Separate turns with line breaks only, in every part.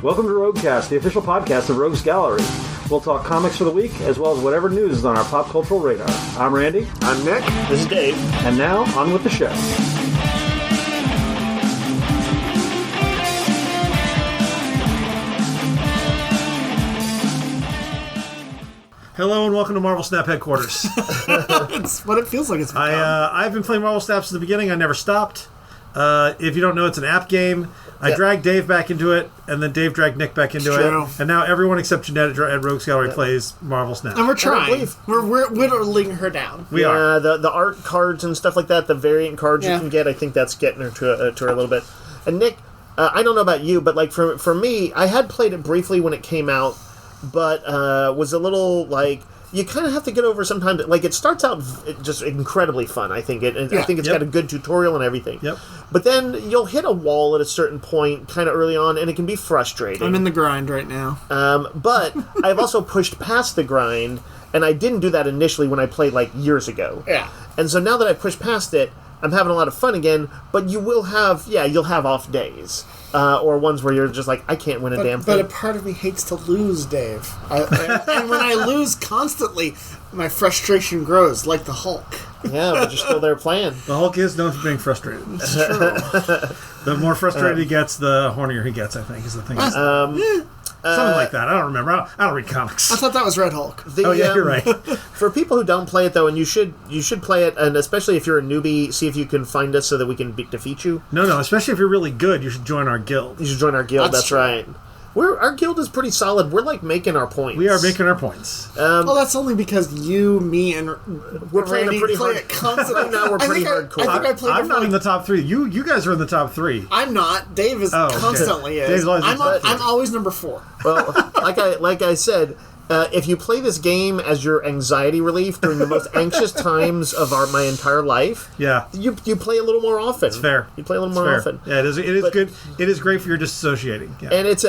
Welcome to Roguecast, the official podcast of Rogues Gallery. We'll talk comics for the week, as well as whatever news is on our pop cultural radar. I'm Randy.
I'm Nick.
This is Dave.
And now, on with the show. Hello and welcome to Marvel Snap headquarters.
It's what it feels like it's become.
I've been playing Marvel Snap since the beginning. I never stopped. If you don't know, it's an app game. I dragged Dave back into it, and then Dave dragged Nick back into it. And now everyone except Jeanette at Rogues Gallery plays Marvel Snap.
And we're trying. We're whittling her down.
We are. The art cards and stuff like that, the variant cards you can get, I think that's getting her to her a little bit. And Nick, I don't know about you, but like for me, I had played it briefly when it came out, but was a little like... You kind of have to get over sometimes. Like, it starts out just incredibly fun, I think. I think it's got a good tutorial and everything.
Yep.
But then you'll hit a wall at a certain point kind of early on, and it can be frustrating.
I'm in the grind right now.
But I've also pushed past the grind, and I didn't do that initially when I played, like, years ago.
Yeah.
And so now that I've pushed past it, I'm having a lot of fun again, but you will have, you'll have off days. Or ones where you're just like, I can't win a damn thing.
But a part of me hates to lose, Dave. And when I lose constantly, my frustration grows, like the Hulk.
Yeah, but you're still there playing.
The Hulk is known for being frustrated.
It's true.
The more frustrated he gets, the hornier he gets, I think, is the thing. Something like that. I don't remember. I don't read comics.
I thought that was Red Hulk.
You're right.
For people who don't play it, though, and you should play it, and especially if you're a newbie, see if you can find us so that we can defeat you.
No, especially if you're really good, you should join our guild.
You should join our guild, that's right. Our guild is pretty solid. We're, like, making our points.
We are making our points.
Well, that's only because you, me, and
we're playing
Randy
pretty
play
hard.
it constantly.
Now we're pretty hardcore.
I think I played
I'm not in the top 3. You guys are in the top 3.
I'm not. Dave is constantly is.
Dave's always
I'm always number 4.
Well, like I said, if you play this game as your anxiety relief during the most anxious times of my entire life, you play a little more often.
It's fair.
You play a little more often.
Yeah, it is good. It is great for your disassociating. Yeah.
And it's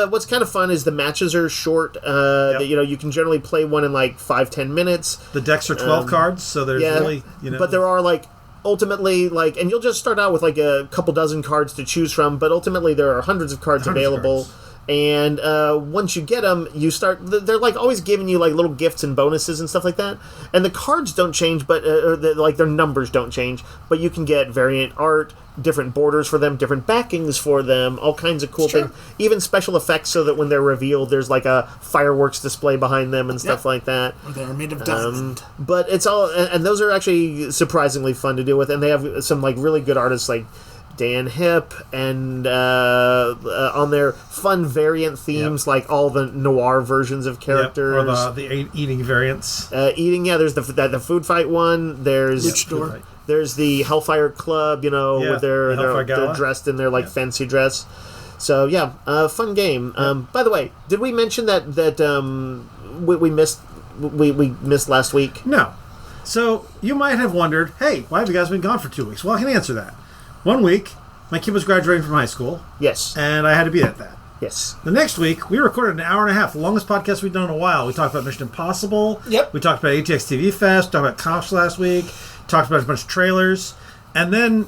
what's kind of fun is the matches are short. You can generally play one in like 5-10 minutes.
The decks are 12 cards, so there's really
But there are like ultimately and you'll just start out with like a couple dozen cards to choose from, but ultimately there are hundreds of cards available. And once you get them, you start... They're like always giving you like little gifts and bonuses and stuff like that. And the cards don't change, but their numbers don't change. But you can get variant art, different borders for them, different backings for them, all kinds of cool things. Even special effects so that when they're revealed, there's like a fireworks display behind them and stuff like that.
Or they're made of diamond.
But it's all... And those are actually surprisingly fun to deal with. And they have some like really good artists like Dan Hip, and on their fun variant themes, like all the noir versions of characters.
Or the eating variants.
There's the food fight one. There's there's the Hellfire Club, where they're dressed in their like fancy dress. So fun game. By the way, did we mention that we missed last week?
No. So you might have wondered, hey, why have you guys been gone for 2 weeks? Well, I can answer that. 1 week, my kid was graduating from high school.
Yes.
And I had to be at that.
Yes.
The next week, we recorded an hour and a half, the longest podcast we've done in a while. We talked about Mission Impossible.
Yep.
We talked about ATX TV Fest. Talked about comics last week. Talked about a bunch of trailers. And then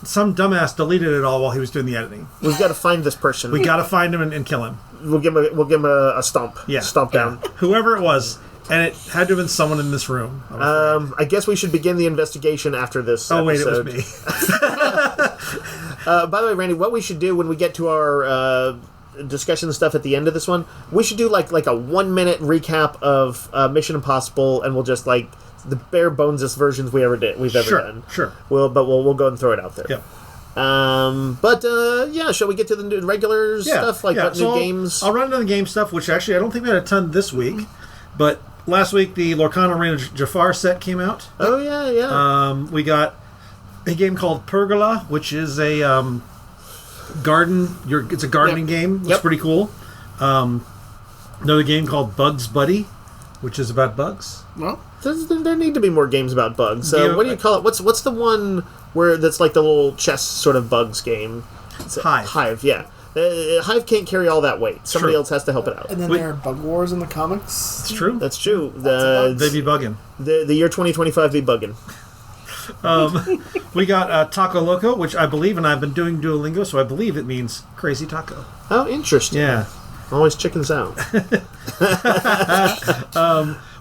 some dumbass deleted it all while he was doing the editing.
We've got to find this person.
We got to find him and kill him.
We'll give him a stomp.
Yeah.
Stomp down.
Whoever it was. And it had to have been someone in this room.
I guess we should begin the investigation after this episode.
Wait, it was me.
By the way, Randy, what we should do when we get to our discussion stuff at the end of this one, we should do like a 1-minute recap of Mission Impossible, and we'll just like the bare bonesest versions we've ever done.
Sure.
We'll go and throw it out there.
Yeah.
Shall we get to the regular stuff what new games?
I'll run into the game stuff, which actually I don't think we had a ton this week, but last week the Lorcana Reign of Jafar set came out.
Oh yeah.
We got a game called Pergola, which is a It's a gardening game. It's pretty cool. Another game called Bugs Buddy, which is about bugs.
Well, there need to be more games about bugs. What do you call it? What's the one where that's like the little chess sort of bugs game? Hive, yeah. Hive can't carry all that weight. Somebody else has to help it out.
And then there are bug wars in the comics.
It's true.
That's true.
They be bugging.
The year 2025 be bugging.
We got Taco Loco, which I believe, and I've been doing Duolingo, so I believe it means crazy taco.
Oh, interesting.
Yeah.
Always chickens out.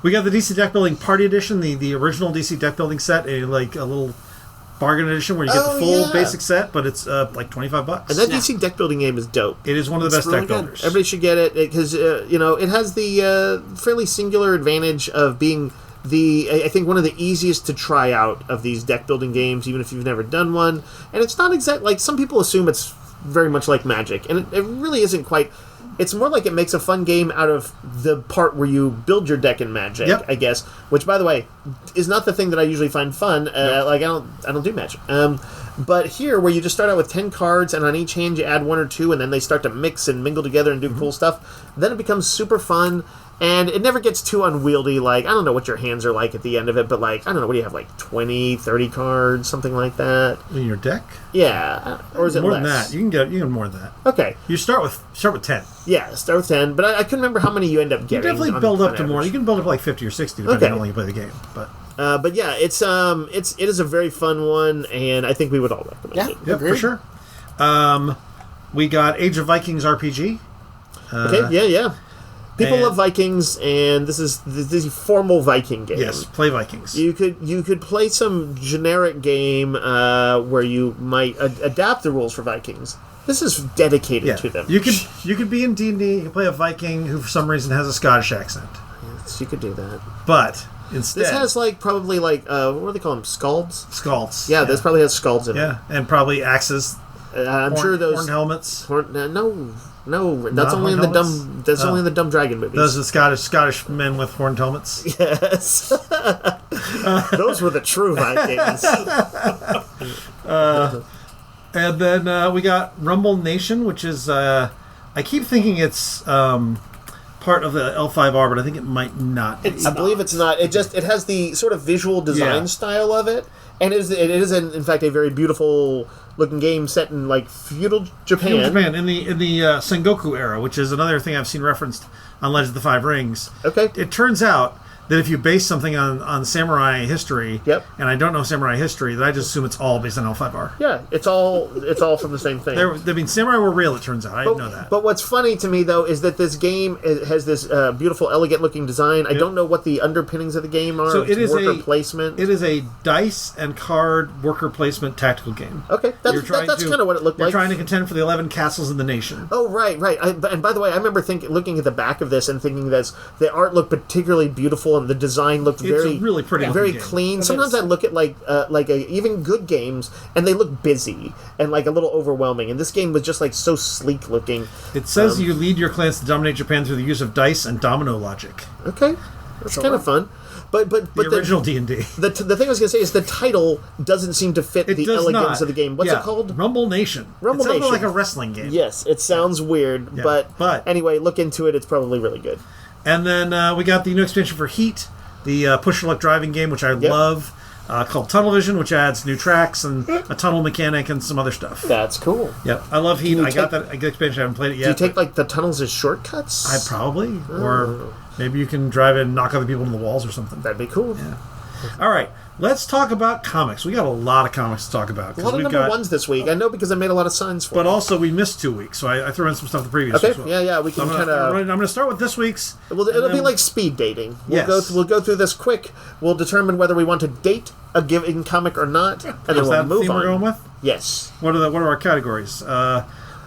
We got the DC Deck Building Party Edition, the original DC Deck Building set, a little bargain edition where you get the full basic set, but it's like $25.
And that DC Deck Building game is dope.
It is one of the best
really
deck
good.
builders.
Everybody should get it because it has the fairly singular advantage of being I think one of the easiest to try out of these deck building games, even if you've never done one. And it's not like some people assume it's very much like Magic, and it really isn't quite. It's more like it makes a fun game out of the part where you build your deck in Magic, I guess. Which, by the way, is not the thing that I usually find fun. Like I don't do Magic. But here, where you just start out with 10 cards, and on each hand you add one or two, and then they start to mix and mingle together and do cool stuff. Then it becomes super fun, and it never gets too unwieldy. Like, I don't know what your hands are like at the end of it, but like, I don't know, what do you have, like 20, 30 cards, something like that?
In your deck?
Yeah. Or is it
more
less?
than that? You can more than that.
Okay.
You start with 10.
Yeah, start with 10, but I couldn't remember how many you end up
You
getting.
definitely build up to more. You can build up like 50 or 60 depending on how long you play the game.
But yeah, it is a very fun one, and I think we would all recommend it.
Yep, for sure. We got Age of Vikings RPG.
Okay, yeah. People love Vikings, and this is a formal Viking game.
Yes, play Vikings.
You could play some generic game where you might adapt the rules for Vikings. This is dedicated to them.
You could be in D&D. You can play a Viking who for some reason has a Scottish accent.
Yes, you could do that.
But instead,
this has probably what do they call them? Scalds.
Scalds.
Yeah, this probably has scalds in it.
Yeah, and probably axes.
I'm sure those
horn helmets.
No, that's only in the dumb. That's only in the dumb dragon movies.
Those are Scottish men with horned helmets.
Yes, those were the true Vikings.
And then we got Rumble Nation, which is I keep thinking it's part of the L5R, but I think it might not be.
I believe it's not. It has the sort of visual design style of it, and it is in fact a very beautiful looking game set in like feudal Japan.
Feudal Japan in the Sengoku era, which is another thing I've seen referenced on Legend of the Five Rings.
Okay.
It turns out that if you base something on samurai history, and I don't know samurai history, then I just assume it's all based on L5R.
Yeah, it's all from the same thing.
Samurai were real, it turns out. I didn't know that.
But what's funny to me, though, is that this game has this beautiful, elegant-looking design. I don't know what the underpinnings of the game are.
So it is
worker placement.
It is a dice and card worker placement tactical game.
Okay, that's kind of what it looked like.
You're trying to contend for the 11 castles in the nation.
Oh, right. And by the way, I remember looking at the back of this and thinking that the art looked particularly beautiful and the design looked
really pretty,
very clean. Sometimes I look at even good games and they look busy and like a little overwhelming. And this game was just like so sleek looking.
It says you lead your clans to dominate Japan through the use of dice and domino logic.
Okay, that's kind of fun. But
the original D&D.
The thing I was going to say is the title doesn't seem to fit the elegance of the game. What's it called?
Rumble Nation. It sounds like a wrestling game.
Yes, it sounds weird, but anyway, look into it. It's probably really good.
And then we got the new expansion for Heat, the push-your-luck driving game, which I love, called Tunnel Vision, which adds new tracks and a tunnel mechanic and some other stuff.
That's cool.
Yep, I love Heat. I got that expansion. I haven't played it yet.
Do you take the tunnels as shortcuts?
I probably. Or maybe you can drive in and knock other people into the walls or something.
That'd be cool.
Yeah. All right, let's talk about comics. We got a lot of comics to talk about.
A lot of number ones this week. I know because I made a lot of signs for
But also, we missed 2 weeks, so I threw in some stuff the previous week.
Okay, yeah, we can kind of...
I'm going to start with this week's.
Well, it'll be like speed dating. We'll go through this quick. We'll determine whether we want to date a given comic or not, and then we'll move on.
We're going with?
Yes.
What are our categories?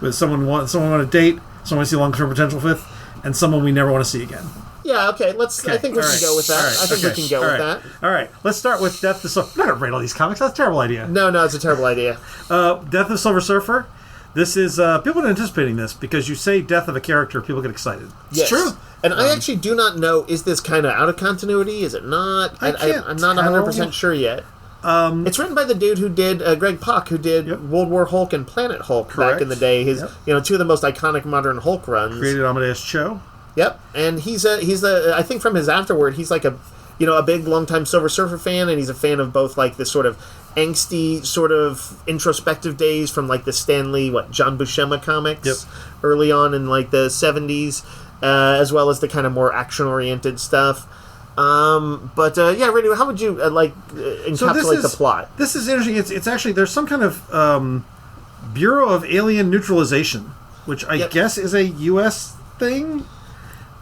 With someone want to date, someone we see long-term potential with, and someone we never want to see again.
Yeah, okay. I think we can go with that. I think we can go with that.
All right. Let's start with Death of Silver. I'm not going to rate all these comics. That's a terrible idea.
No, it's a terrible idea.
Death of Silver Surfer. This is people are anticipating this because you say death of a character, people get excited.
Yes. It's true. And I actually do not know, is this kind of out of continuity? Is it not? I'm not 100% sure yet. It's written by the dude who did Greg Pak, who did World War Hulk and Planet Hulk back in the day. His two of the most iconic modern Hulk runs.
Created Amadeus Cho.
Yep, and he's I think from his afterword, he's like a big longtime Silver Surfer fan, and he's a fan of both like this sort of angsty, sort of introspective days from like the Stanley, John Buscema comics early on in like the 70s, as well as the kind of more action-oriented stuff. Randy, how would you encapsulate the plot?
This is interesting. It's actually there's some kind of Bureau of Alien Neutralization, which I guess is a U.S. thing.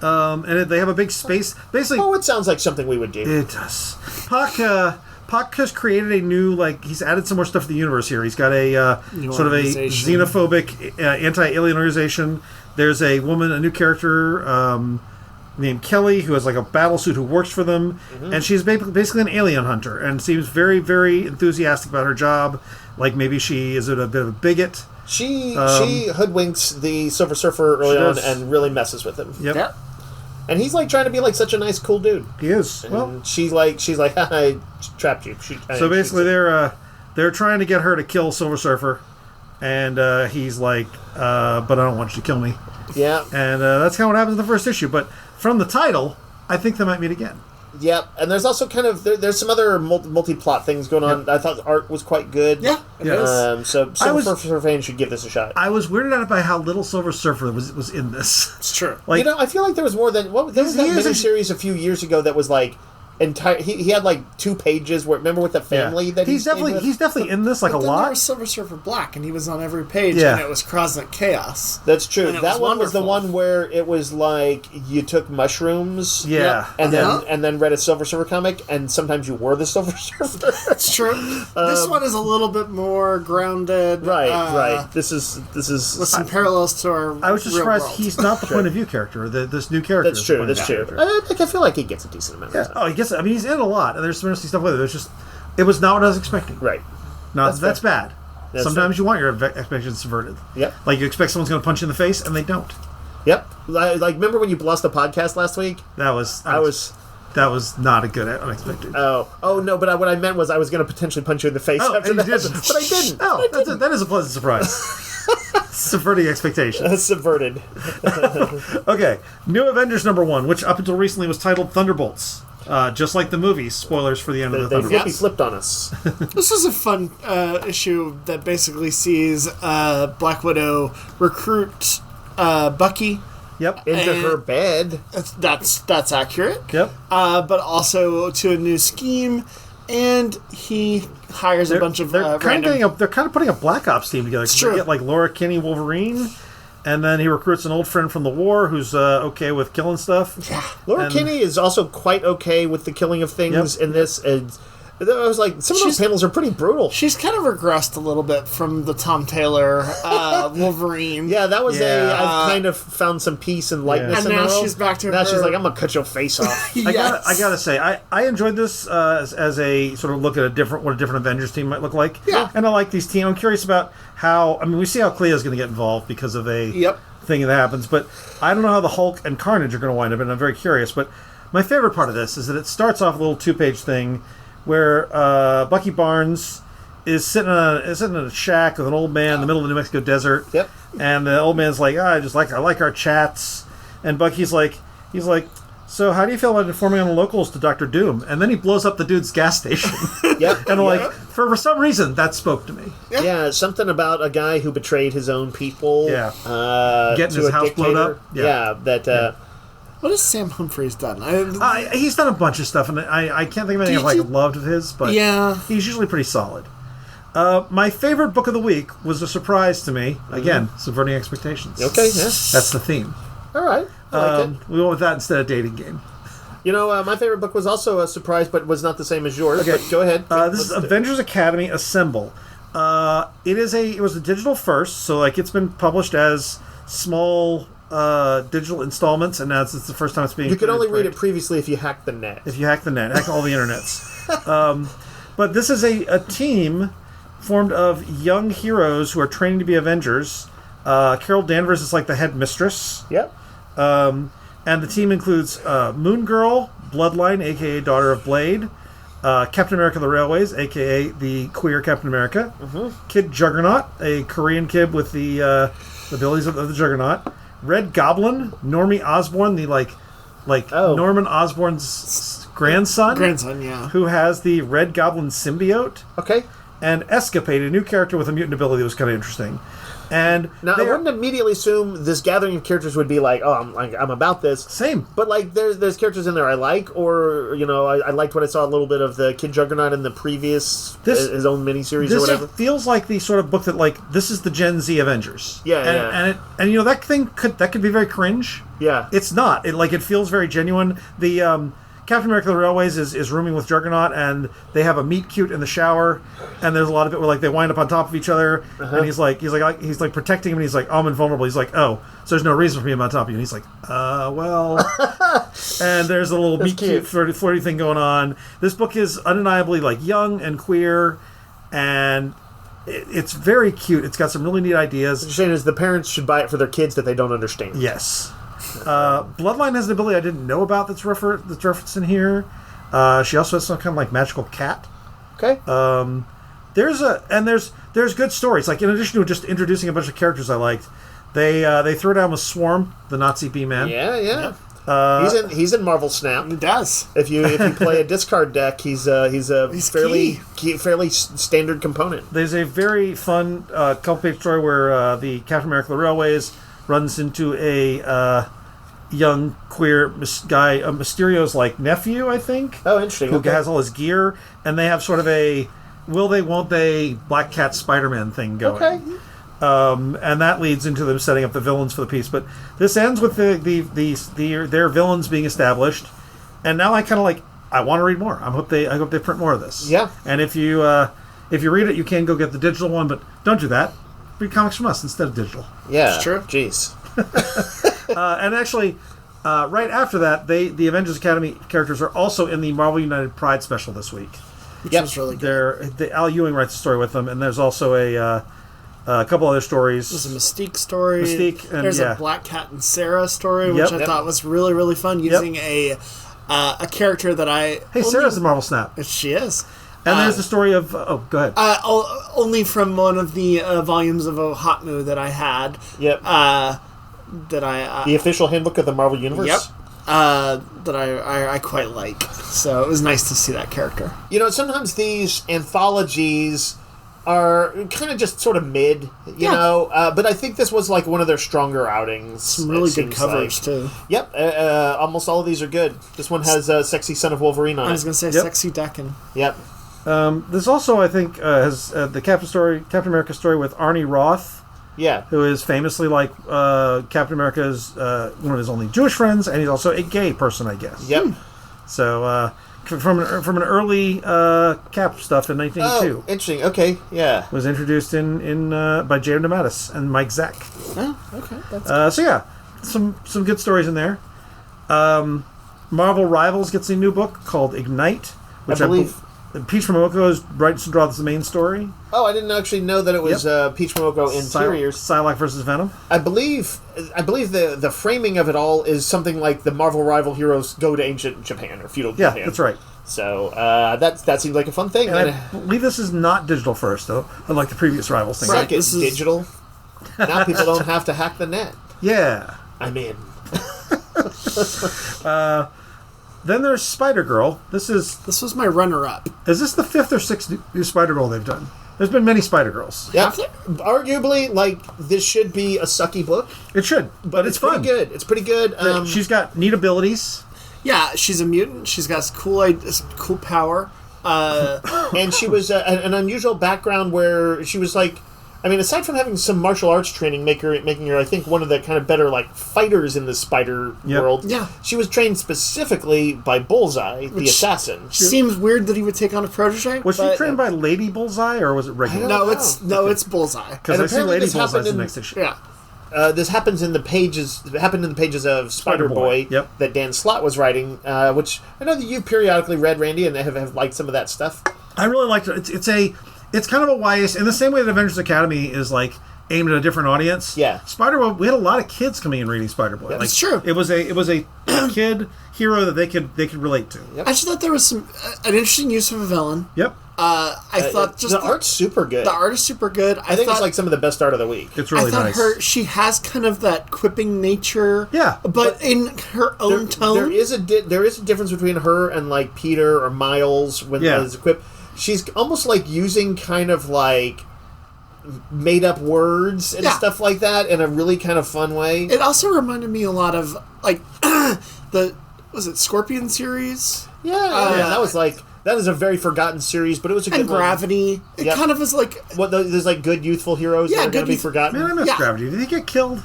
And they have a big space. Basically,
it sounds like something we would do.
It does. Pak has created a new, he's added some more stuff to the universe here. He's got a sort of a xenophobic anti-alien organization. There's a woman, a new character named Kelly, who has a battle suit who works for them, and she's basically an alien hunter and seems very, very enthusiastic about her job. Maybe she is a bit of a bigot.
She hoodwinks the Silver Surfer early on and really messes with him.
Yep.
And he's trying to be such a nice, cool dude.
He is.
And she's like, I trapped you.
So basically, they're trying to get her to kill Silver Surfer, and he's like, but I don't want you to kill me.
Yeah.
And that's kind of what happens in the first issue. But from the title, I think they might meet again.
Yep, and there's also there's some other multi-plot things going on. Yep. I thought the art was quite good.
Yeah, it is.
So Silver Surfer fans should give this a shot.
I was weirded out by how little Silver Surfer was in this.
It's true.
I feel like there was more than there was that miniseries a few years ago that was entire. He had 2 pages. Remember with the family that
he's definitely in this a lot.
There was Silver Surfer Black, and he was on every page, and it was Cosmic Chaos.
That's true. That one was the one where it was you took mushrooms, and then read a Silver Surfer comic, and sometimes you were the Silver Surfer.
That's true. This one is a little bit more grounded.
Right. This is
with some parallels to our.
I was just surprised
world.
he's not the point of view character. This new character.
That's true. I feel like he gets a decent amount of time.
Oh, he gets. I mean, he's in a lot, and there's some interesting stuff with it. It was not what I was expecting.
Right.
No, that's bad. Sometimes
fair.
you want your expectations subverted.
Yep.
You expect someone's going to punch you in the face, and they don't.
Yep. Remember when you lost the podcast last week?
That was not a good unexpected.
Oh no! But what I meant was I was going to potentially punch you in the face after that, but I didn't.
Oh, that is a pleasant surprise. Subverting expectations.
Subverted.
Okay, New Avengers #1, which up until recently was titled Thunderbolts. Just like the movie, spoilers for the end of the Thunderbolts.
They flipped on us.
This is a fun issue that basically sees Black Widow recruit Bucky.
Yep.
Into her bed.
That's accurate.
Yep.
But also to a new scheme, and he hires a bunch of
they're kind of putting a Black Ops team together.
It's true.
They get Laura Kinney, Wolverine, and then he recruits an old friend from the war who's okay with killing stuff.
Yeah. Laura Kinney is also quite okay with the killing of things in this. And I was like, some of those panels are pretty brutal.
She's kind of regressed a little bit from the Tom Taylor Wolverine.
Yeah, that was I've kind of found some peace and lightness in
now
the world.
she's back to
now
her.
she's like, I'm going to cut your face off.
Yes.
I gotta say, I enjoyed this as a sort of look at what a different Avengers team might look like.
Yeah.
And I like these teams. I'm curious about how, we see how Cleo's going to get involved because of a thing that happens, but I don't know how the Hulk and Carnage are going to wind up, and I'm very curious. But my favorite part of this is that it starts off a little 2-page thing where Bucky Barnes is sitting in a shack with an old man in the middle of the New Mexico desert.
Yep.
And the old man's like, I like our chats. And Bucky's like, so how do you feel about informing on the locals to Dr. Doom? And then he blows up the dude's gas station.
Yep.
And for some reason, that spoke to me.
Yeah, something about a guy who betrayed his own people.
Yeah.
to
Getting his house blown up.
What has Sam Humphries done?
He's done a bunch of stuff, and I can't think of anything I've loved of his, but he's usually pretty solid. My favorite book of the week was a surprise to me. Again, subverting expectations.
Okay, yeah.
That's the theme.
All right. I like it.
We went with that instead of dating game.
My favorite book was also a surprise, but was not the same as yours. Okay, but go ahead.
This is Avengers Academy Assemble. It was a digital first, so it's been published as small digital installments, and now it's the first time it's being.
You could only read it previously if you hacked the net.
If you hack the net, hack all the internets. But this is a team formed of young heroes who are training to be Avengers. Carol Danvers is the head mistress.
Yep.
And the team includes Moon Girl, Bloodline, a.k.a. daughter of Blade, Captain America the Railways, a.k.a. the queer Captain America, Kid Juggernaut, a Korean kid with the abilities of the Juggernaut, Red Goblin, Normie Osborn, the Norman Osborn's grandson, who has the Red Goblin symbiote.
Okay.
And Escapade, a new character with a mutant ability that was kind of interesting. And
now, I wouldn't immediately assume this gathering of characters would be like, oh, I'm about this.
Same.
But, like, there's characters in there I like, or, you know, I liked what I saw a little bit of the Kid Juggernaut in the previous, his own miniseries or whatever.
This feels like the sort of book that, like, this is the Gen Z Avengers.
Yeah,
And you know, that could be very cringe.
Yeah.
It's not. It feels very genuine. The, Captain America: The Railways is rooming with Juggernaut, and they have a meet cute in the shower, and there's a lot of it where like they wind up on top of each other, and he's like protecting him, and he's like, oh, I'm invulnerable. He's like, oh, so there's no reason for me to be on top of you, and he's like, well, and there's a little meet cute flirty thing going on. This book is undeniably like young and queer, and it's very cute. It's got some really neat ideas.
What you're saying is the parents should buy it for their kids that they don't understand.
Yes. Bloodline has an ability I didn't know about that's referenced in here. She also has some kind of like magical cat.
Okay.
There's good stories. Like in addition to just introducing a bunch of characters I liked, they throw down with Swarm, the Nazi B-Man.
Yeah. He's in Marvel Snap.
He does.
If you play a discard deck, he's a fairly standard component.
There's a very fun couple-page story where the Captain America: The Railways runs into a young queer guy, Mysterio's like nephew, I think.
Oh, interesting.
Who has all his gear, and they have sort of a will they, won't they, Black Cat Spider-Man thing going.
Okay.
And that leads into them setting up the villains for the piece. But this ends with their villains being established, and now I kind of like I want to read more. I hope they print more of this.
Yeah.
And if you read it, you can go get the digital one, but don't do that. Read comics from us instead of digital.
Yeah,
it's true.
Jeez.
And actually, right after that, the Avengers Academy characters are also in the Marvel United Pride special this week.
Which was really good.
Al Ewing writes a story with them, and there's also a couple other stories.
There's a Mystique story.
And,
there's a Black Cat and Sarah story, which I thought was really, really fun, using a character that I...
Hey, Sarah's the Marvel Snap.
She is.
And there's the story of... Oh, go ahead.
Only from one of the volumes of Ohatmu that I had.
Yep. The official handbook of the Marvel Universe?
Yep. That I quite like. So it was nice to see that character.
You know, sometimes these anthologies are kind of just sort of mid, you know? But I think this was like one of their stronger outings.
Some really good covers, too.
Yep. Almost all of these are good. This one has Sexy Son of Wolverine on it.
I was going to say Sexy Decken.
Yep.
This also, I think, has the Captain America story with Arnie Roth.
Yeah.
Who is famously like Captain America's one of his only Jewish friends, and he's also a gay person, I guess.
Yep.
So from an early Cap stuff in 1982.
Oh, interesting. Okay. Yeah.
Was introduced in by J.M. DeMatteis and Mike Zack.
Oh, okay. That's
so yeah, some good stories in there. Marvel Rivals gets a new book called Ignite, which I believe Peach Momoko is writes and draws the main story.
Oh, I didn't actually know that it was Peach Momoko interiors.
Psylocke versus Venom.
I believe the framing of it all is something like the Marvel rival heroes go to ancient Japan or feudal Japan.
Yeah, that's right.
So that seems like a fun thing.
And I believe this is not digital first, though, unlike the previous Rivals thing.
Right, it's digital. Now people don't have to hack the net.
Yeah.
I'm in.
Then there's Spider-Girl. This
was my runner-up.
Is this the 5th or 6th new Spider-Girl they've done? There's been many Spider-Girls.
Yeah. Arguably, like, this should be a sucky book.
It should, but it's fun.
Pretty good. It's pretty good.
She's got neat abilities.
Yeah, she's a mutant. She's got cool power.
And she was an unusual background where she was like... I mean, aside from having some martial arts training, making her, I think, one of the kind of better like fighters in the spider world.
Yeah,
she was trained specifically by Bullseye, the assassin.
Seems weird that he would take on a protege.
Was she trained by Lady Bullseye, or was it regular?
It's Bullseye.
Because I see Lady Bullseye in the next issue.
Yeah.
This happens in the pages. It happened in the pages of Spider-Boy that Dan Slott was writing, which I know that you've periodically read, Randy, and have liked some of that stuff.
I really liked it. It's kind of a YA, in the same way that Avengers Academy is like aimed at a different audience.
Yeah,
Spider-Boy. We had a lot of kids coming in reading Spider-Boy.
Yeah,
that's true.
It was a kid hero that they could relate to.
Yep. I just thought there was an interesting use of a villain.
Yep.
I thought
the art's super good.
The art is super good.
I think it's like some of the best art of the week.
It's really nice.
She has kind of that quipping nature.
Yeah,
but in her own tone.
There is a difference between her and like Peter or Miles when there's a quip. She's almost like using kind of like made up words and stuff like that in a really kind of fun way.
It also reminded me a lot of like was it Scorpion series?
Yeah, that was like that is a very forgotten series, but it was a good
and Gravity. It kind of is like
there's like good youthful heroes that are going to be forgotten.
Man, I miss Gravity. Did he get killed?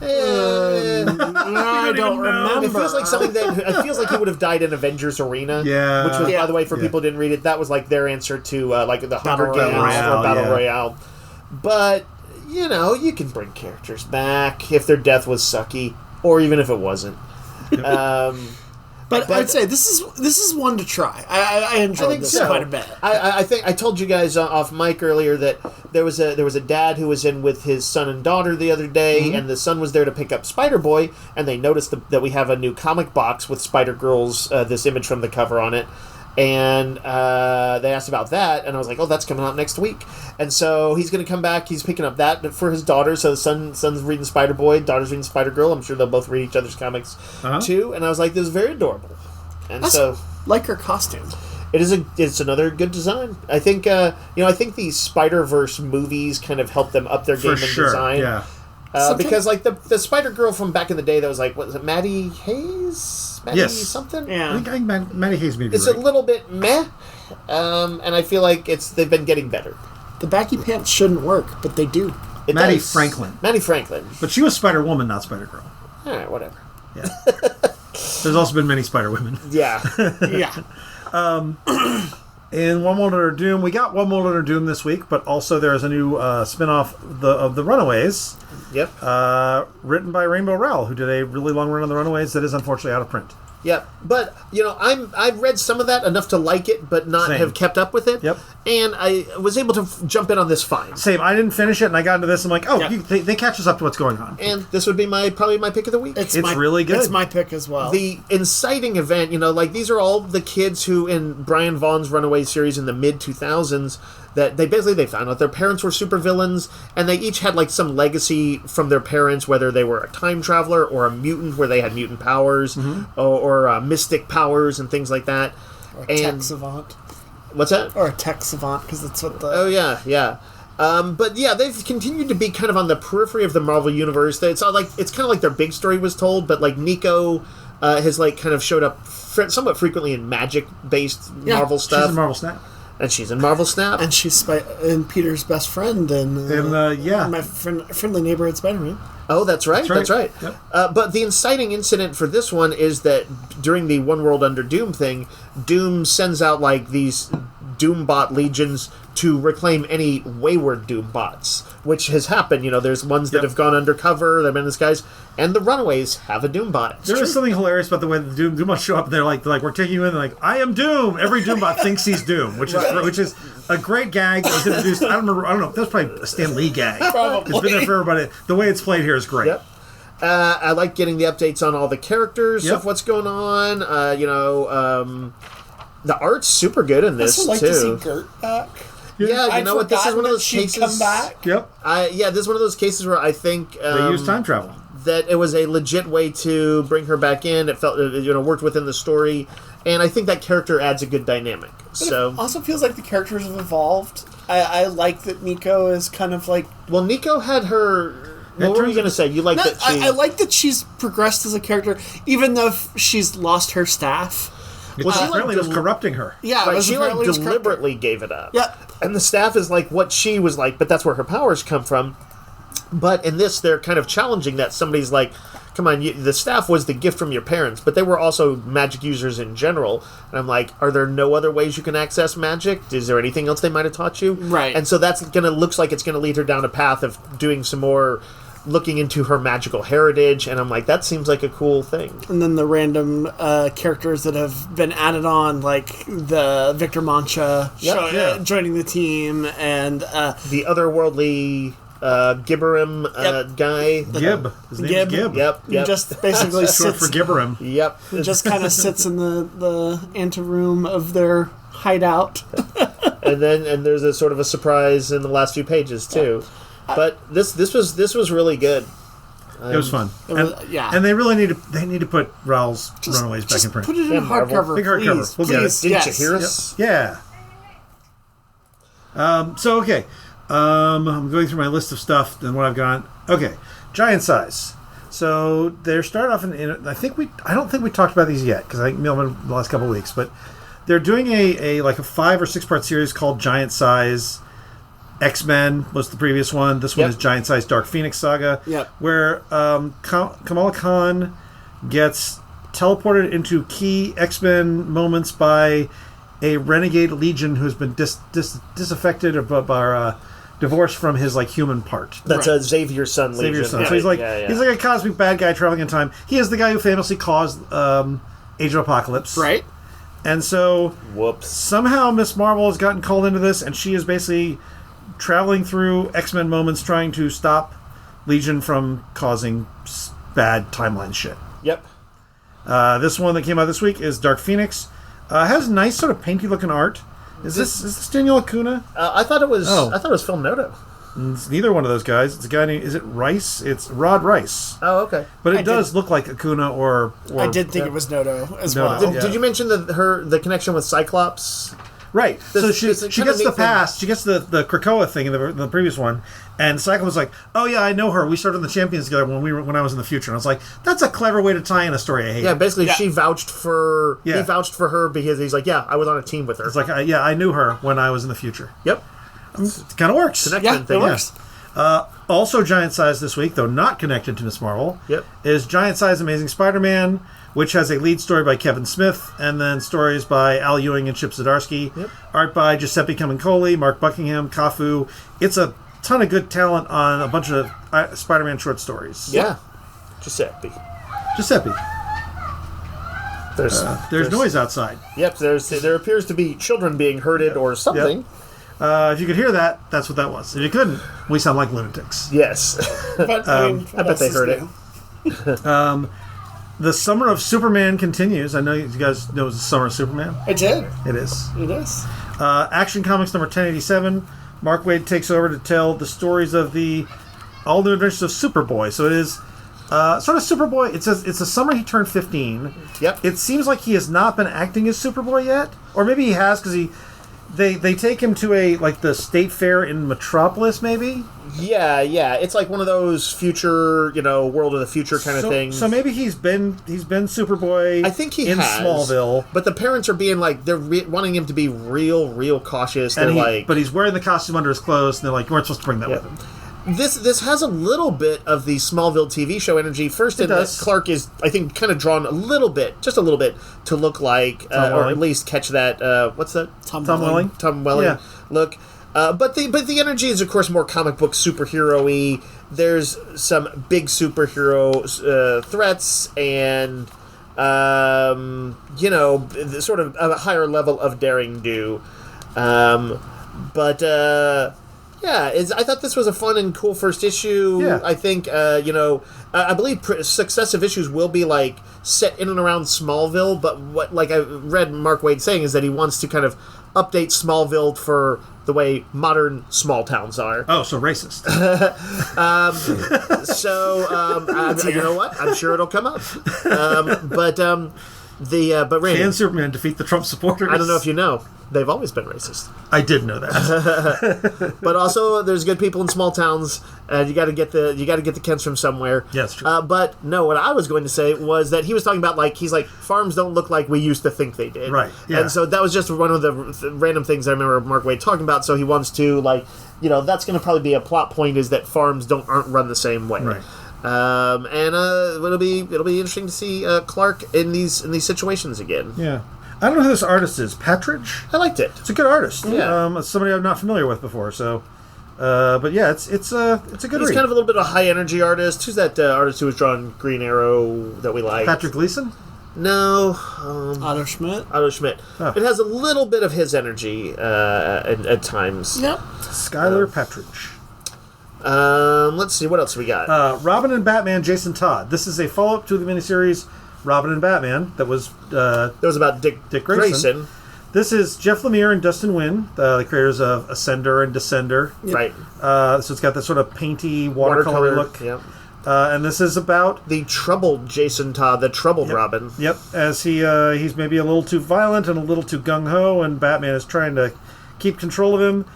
I don't remember.
It feels like something that it feels like he would have died in Avengers Arena. Which was, by the way, for people who didn't read it, that was like their answer to like the Hunger Games or Battle Royale. But you can bring characters back if their death was sucky, or even if it wasn't.
But I'd say this is one to try. I enjoyed this quite a bit.
I think I told you guys off mic earlier that there was a dad who was in with his son and daughter the other day, and the son was there to pick up Spider-Boy, and they noticed that we have a new comic box with Spider-Girl's this image from the cover on it. And they asked about that, and I was like, "Oh, that's coming out next week." And so he's going to come back. He's picking up that for his daughter. So the son's reading Spider-Boy, daughter's reading Spider-Girl. I'm sure they'll both read each other's comics too. And I was like, "This is very adorable." And so,
like her costume,
it's another good design. I think I think these Spider-Verse movies kind of help them up their game in design.
Yeah.
Because like the Spider-Girl from back in the day that was like, what was it, Maddie Hayes? Maddie something?
Yeah. I think Maddie Hayes maybe
It's a little bit meh, and I feel like they've been getting better.
The baggy pants shouldn't work, but they do.
Maddie Franklin.
But
she was Spider-Woman, not Spider-Girl.
Alright, whatever.
Yeah. There's also been many Spider-Women.
Yeah.
In One World Under Doom, we got One World Under Doom this week, but also there's a new spin-off of the Runaways.
Yep.
Written by Rainbow Rowell, who did a really long run on the Runaways that is unfortunately out of print.
Yep. But I've read some of that enough to like it, but not have kept up with it.
Yep.
And I was able to jump in on this fine.
Same. I didn't finish it, and I got into this. I'm like, they catch us up to what's going on.
And this would be probably my pick of the week.
It's really good.
It's my pick as well.
The inciting event, like these are all the kids who in Brian Vaughn's Runaway series in the mid 2000s that they found out their parents were supervillains, and they each had like some legacy from their parents, whether they were a time traveler or a mutant where they had mutant powers or mystic powers and things like that.
Or a tech savant.
What's that?
Or a tech savant, because that's what the...
Oh, yeah. But yeah, they've continued to be kind of on the periphery of the Marvel universe. It's kind of like their big story was told, but like Nico has like kind of showed up somewhat frequently in magic-based Marvel stuff.
She's in Marvel Snap.
And she's in Marvel Snap.
And she's and Peter's best friend in my friendly neighborhood Spider-Man.
Oh, that's right.
Yep.
But the inciting incident for this one is that during the One World Under Doom thing, Doom sends out like these Doombot legions to reclaim any wayward Doombots, which has happened. There's ones that have gone undercover, they've been disguised, and the Runaways have a Doombot.
There is something hilarious about the way the Doombots show up. They're like, we're taking you in. They're like, I am Doom. Every Doombot thinks he's Doom, which is a great gag that was introduced. I don't know. That's probably a Stan Lee gag.
Probably.
It's been there for everybody. The way it's played here is great.
Yep. I like getting the updates on all the characters of what's going on. The art's super good in this,
too. I also like to see Gert back.
Yeah, you know what? This is one of those cases.
Come back.
Yep.
This is one of those cases where I think
they use time travel.
That it was a legit way to bring her back in. It felt worked within the story, and I think that character adds a good dynamic.
But it also feels like the characters have evolved. I like that Nico is kind of like.
Well, Nico had her. What were you going to say? You like that she.
I like that she's progressed as a character, even though she's lost her staff.
Apparently it was corrupting her.
Yeah,
like, she deliberately gave it up.
Yeah.
And the staff is like what she was like, but that's where her powers come from. But in this, they're kind of challenging that. Somebody's like, come on, the staff was the gift from your parents, but they were also magic users in general. And I'm like, are there no other ways you can access magic? Is there anything else they might have taught you?
Right.
And so looks like it's going to lead her down a path of doing some more looking into her magical heritage, and I'm like, that seems like a cool thing.
And then the random characters that have been added on, like the Victor Mancha joining the team, and
the otherworldly Gibberim guy.
Gib. His name is Gib.
Yep.
He just basically
short for Gibberim.
Yep.
He just kind of sits in the anteroom of their hideout.
and there's a sort of a surprise in the last few pages too. But this was really good.
It was fun. And they really need to put Rowell's Runaways back in print.
Put it in hardcover.
Big hardcover. We'll get it.
Didn't you hear us?
Yep. Yeah. So okay. I'm going through my list of stuff and what I've got. Okay, Giant Size. So they're starting off I don't think we talked about these yet because I think we mailed them in the last couple of weeks, but they're doing a 5 or 6 part series called Giant Size. X-Men was the previous one. This one is Giant Size Dark Phoenix Saga, where Kamala Khan gets teleported into key X-Men moments by a renegade legion who's been disaffected or divorced from his human part.
That's a Xavier's son.
Xavier's son. So he's like a cosmic bad guy traveling in time. He is the guy who famously caused Age of Apocalypse.
Right.
And so
whoops.
Somehow Miss Marvel has gotten called into this, and she is basically traveling through X-Men moments trying to stop Legion from causing bad timeline shit.
Yep.
This one that came out this week is Dark Phoenix. Has nice sort of painty looking art. Is this Daniel Acuna?
I thought it was. I thought it was Phil Noto.
It's neither one of those guys. It's a guy named. Is it Rice? It's Rod Rice.
Oh, okay.
But it does look like Acuna or
I did think it was Noto as
Noto.
well.
Did you mention the connection with Cyclops?
Right. So she gets the past. She gets the Krakoa thing in the previous one, and Cyclops was like, "Oh yeah, I know her. We started on the Champions together when I was in the future." And I was like, "That's a clever way to tie in a story I hate."
Yeah, basically, she vouched for. Yeah. He vouched for her because he's like, "Yeah, I was on a team with her."
It's like, I knew her when I was in the future.
Yep.
It kind of works.
Connection thing.
It works.
Also, Giant Size this week, though not connected to Miss Marvel, is Giant Size Amazing Spider-Man, which has a lead story by Kevin Smith, and then stories by Al Ewing and Chip Zdarsky. Yep. Art by Giuseppe Camuncoli, Mark Buckingham, Cafu. It's a ton of good talent on a bunch of Spider-Man short stories.
Yeah. Giuseppe.
There's noise outside.
Yep, there appears to be children being herded or something.
Yep. If you could hear that, that's what that was. If you couldn't, we sound like lunatics.
Yes.
But
I bet they heard it.
The Summer of Superman continues. I know you guys know it's the Summer of Superman.
I did.
It is.
It is.
Action Comics number 1087. Mark Waid takes over to tell the stories of the all new adventures of Superboy. So it is sort of Superboy. It says it's the summer he turned 15.
Yep.
It seems like he has not been acting as Superboy yet, or maybe he has because they take him to the state fair in Metropolis, maybe.
Yeah. It's like one of those future, world of the future kind of things.
So maybe he's been Superboy.
I think he
in
has
Smallville,
but the parents are being they're wanting him to be real cautious.
But he's wearing the costume under his clothes, and they're like, you weren't supposed to bring that with him.
This has a little bit of the Smallville TV show energy. First, Clark is, I think, kind of drawn just a little bit, to look like, or at least catch that. What's that?
Tom Welling.
Tom Welling look. But the energy is, of course, more comic book superhero-y. There's some big superhero threats and, sort of a higher level of daring do. I thought this was a fun and cool first issue.
Yeah.
I think, I believe successive issues will be set in and around Smallville, but what I read Mark Waid saying is that he wants to kind of update Smallville for the way modern small towns are.
Oh, so racist.
You know what? I'm sure it'll come up. But Randy,
can Superman defeat the Trump supporters?
I don't know if you know. They've always been racist.
I did know that.
But also, there's good people in small towns, and you got to get the Kents from somewhere.
Yeah, that's true.
But no, what I was going to say was that he was talking about farms don't look like we used to think they did.
Right. Yeah.
And so that was just one of the random things I remember Mark Waid talking about. So he wants to that's going to probably be a plot point, is that farms aren't run the same way.
Right.
It'll be interesting to see Clark in these situations again.
Yeah. I don't know who this artist is. Patridge?
I liked it.
It's a good artist.
Yeah.
It's somebody I'm not familiar with before. So, but yeah, it's a good read.
He's kind of a little bit of a high energy artist. Who's that artist who was drawing Green Arrow that we like?
Patrick Gleason?
No.
Otto Schmidt.
Oh.
It has a little bit of his energy at times.
Yep.
Skylar Patridge.
Let's see, what else we got?
Robin and Batman, Jason Todd. This is a follow-up to the miniseries Robin and Batman that was
about Dick Grayson.
This is Jeff Lemire and Dustin Nguyen, the creators of Ascender and Descender.
Yep. Right.
So it's got that sort of painty watercolor look.
Yep.
And this is about
the troubled Jason Todd, the troubled Robin.
Yep. As he's maybe a little too violent and a little too gung-ho, and Batman is trying to keep control of him.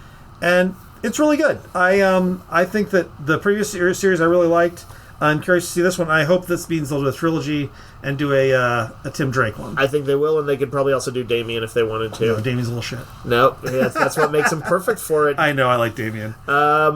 And It's really good. I think that the previous series I really liked. I'm curious to see this one. I hope this means they'll do a trilogy and do a Tim Drake one.
I think they will, and they could probably also do Damien if they wanted to.
No, Damien's a little shit.
No, that's what makes him perfect for it.
I know, I like Damien.
I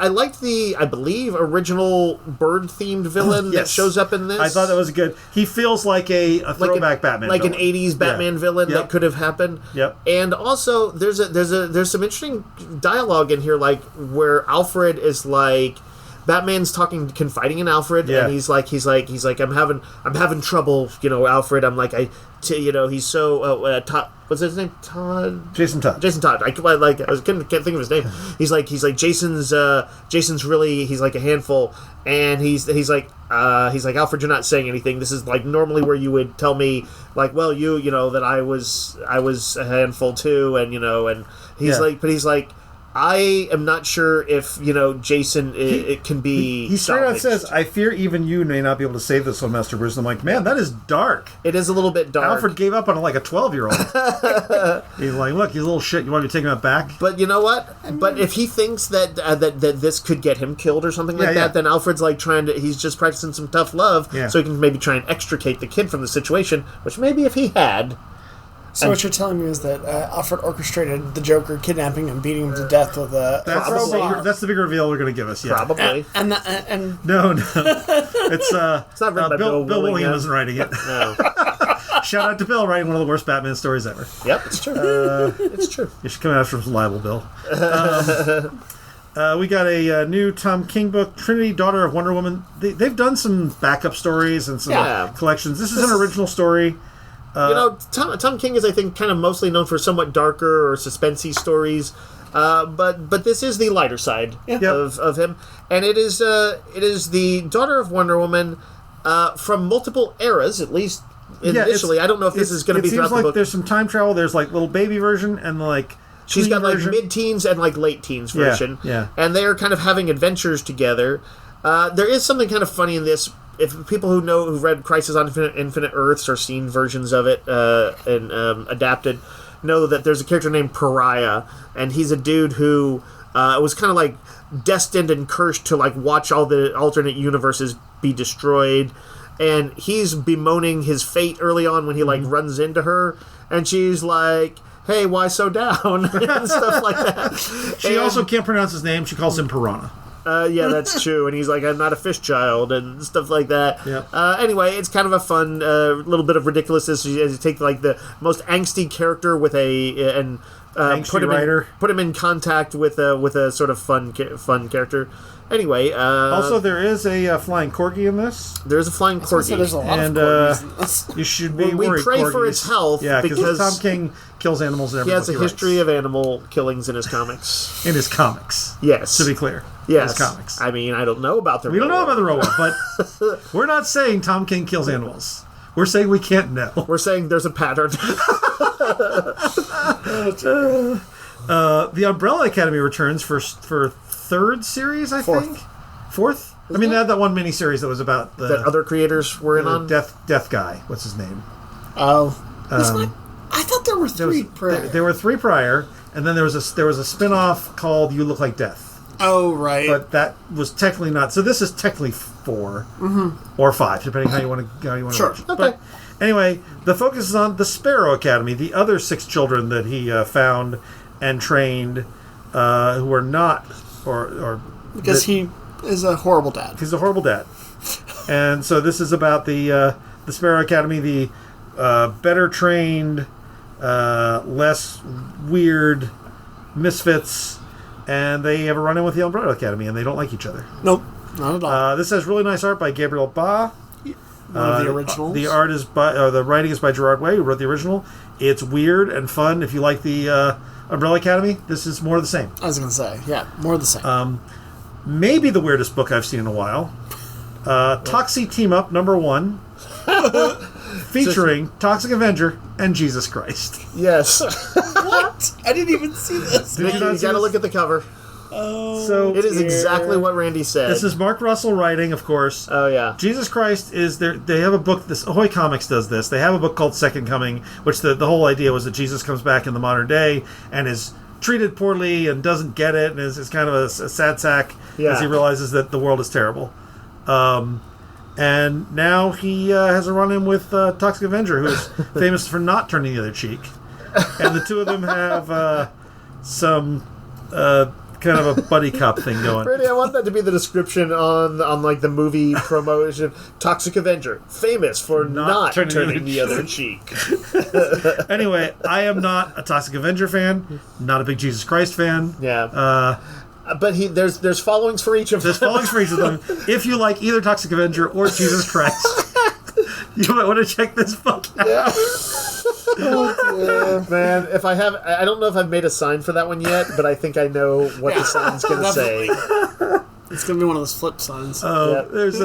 liked the, I believe, original bird-themed villain that shows up in this.
I thought that was good. He feels like a throwback Batman
like
villain.
an 80s Batman villain that could have happened.
Yep.
And also, there's some interesting dialogue in here, like where Alfred is like, Batman's confiding in Alfred, and he's like, I'm having trouble, Alfred. I'm like, he's so Todd. What's his name? Todd.
Jason Todd.
I can't think of his name. He's like Jason's really, he's like a handful, and he's like Alfred, you're not saying anything. This is like normally where you would tell me like, well, that I was a handful too, and he's like. I am not sure if, Jason it can be
He straight out
salvaged.
says, I fear even you may not be able to save this one, Master Bruce. And I'm like, man, that is dark.
It is a little bit dark.
Alfred gave up on like a 12-year-old. He's like, look, he's a little shit. You want me to take him back?
But you know what? But if he thinks that that this could get him killed or something like that, then Alfred's like he's just practicing some tough love so he can maybe try and extricate the kid from the situation, which maybe if he had...
So what you're telling me is that Alfred orchestrated the Joker kidnapping and beating him to death with a crowbar.
That's the big reveal they're going to give us. Yeah.
Probably.
And
no, it's
not written by
Bill Williams isn't writing it.
No.
Shout out to Bill writing one of the worst Batman stories ever.
Yep, it's true. It's true.
You should come after some libel, Bill. We got a new Tom King book, Trinity, Daughter of Wonder Woman. They've done some backup stories and some collections. This is an original story.
Tom King is, I think, kind of mostly known for somewhat darker or suspensey stories, but this is the lighter side of him, and it is the Daughter of Wonder Woman from multiple eras, at least initially. I don't know if this is going to be throughout the book.
It seems like there's some time travel. There's like little baby version and like
she's got like mid-teens and like late teens version, and they are kind of having adventures together. There is something kind of funny in this. If people who've read Crisis on Infinite Earths or seen versions of it and adapted, know that there's a character named Pariah, and he's a dude who was kind of like destined and cursed to like watch all the alternate universes be destroyed, and he's bemoaning his fate early on when he like runs into her, and she's like, "Hey, why so down?" and stuff like that.
She also can't pronounce his name. She calls him Piranha.
Yeah, that's true. And he's like, I'm not a fish child, and stuff like that.
Yep.
Anyway, it's kind of a fun little bit of ridiculousness as you take like the most angsty character with put him in contact with a sort of fun character. Anyway,
also there is a flying corgi in this.
There's a flying corgi.
There's a lot of corgis in this.
You should be
we
worried.
pray
corgis.
for its health
because Tom King kills animals in every book
he has a history of animal killings in his comics.
In his comics,
yes.
To be clear,
yes.
His comics.
I mean, I don't know about the.
We don't know about the robot, but we're not saying Tom King kills animals. We're saying we can't know.
We're saying there's a pattern.
The Umbrella Academy returns for third series, I think. Fourth? I mean, they had that one miniseries that was about the...
That other creators were in on?
Death guy. What's his name?
Oh. I thought there were three prior.
There were three prior, and then there was a spin-off called You Look Like Death.
Oh, right.
But that was technically not... So this is technically 4 or 5, depending how you want to watch it.
Okay.
But anyway, the focus is on the Sparrow Academy, the other 6 children that he found and trained who are not...
Because he is a horrible dad.
He's a horrible dad. And so this is about the Sparrow Academy, the better trained, less weird misfits, and they have a run-in with the Umbrella Academy, and they don't like each other.
Nope, not at all.
This has really nice art by Gabriel Ba.
One of the originals.
The art is the writing is by Gerard Way, who wrote the original. It's weird and fun. If you like the Umbrella Academy, this is more of the same.
I was going to say, yeah, more of the same.
Maybe the weirdest book I've seen in a while. Toxie Team Up #1. Featuring Toxic Avenger and Jesus Christ.
Yes.
What? I didn't even see this.
You gotta look at the cover.
Oh,
so
it is exactly what Randy said.
This is Mark Russell writing, of course.
Oh, yeah.
Jesus Christ is there. They have a book. This Ahoy Comics does this. They have a book called Second Coming, which the whole idea was that Jesus comes back in the modern day and is treated poorly and doesn't get it, and is kind of a sad sack as he realizes that the world is terrible. And now he has a run-in with Toxic Avenger, who is famous for not turning the other cheek. And the two of them have some kind of a buddy cop thing going.
Brady, I want that to be the description on like the movie promotion. Toxic Avenger, famous for not turning the other cheek.
Anyway, I am not a Toxic Avenger fan. Not a big Jesus Christ fan.
Yeah. But there's followings for each of them.
There's followings for each of them. If you like either Toxic Avenger or Jesus Christ, you might want to check this book out.
Yeah. Oh, man, I don't know if I've made a sign for that one yet, but I think I know what the sign's going to say.
It's going to be one of those flip signs.
There's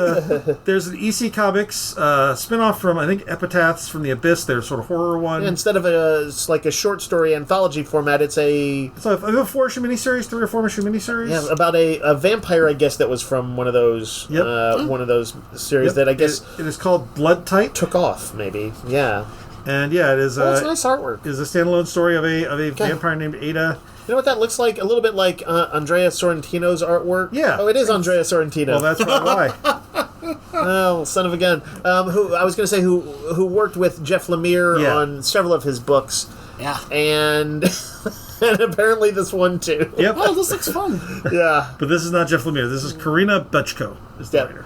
an EC Comics spinoff from, I think, Epitaphs from the Abyss, their sort of horror one.
Yeah, instead of a short story anthology format, it's a
4-issue miniseries, 3 or 4 issue miniseries.
Yeah, about a vampire, I guess, that was from one of those one of those series that I guess
it is called Blood Type.
Took off, maybe. Yeah.
And yeah, it is.
It's nice artwork.
It is a standalone story of a vampire named Ada.
You know what that looks like? A little bit like Andrea Sorrentino's artwork.
Yeah.
Oh, it is Andrea Sorrentino.
Well, that's why.
Oh, son of a gun. Who I was going to say who worked with Jeff Lemire on several of his books.
Yeah.
And apparently this one too.
Yep.
Oh, this looks fun.
Yeah.
But this is not Jeff Lemire. This is Karina Bechko is the writer.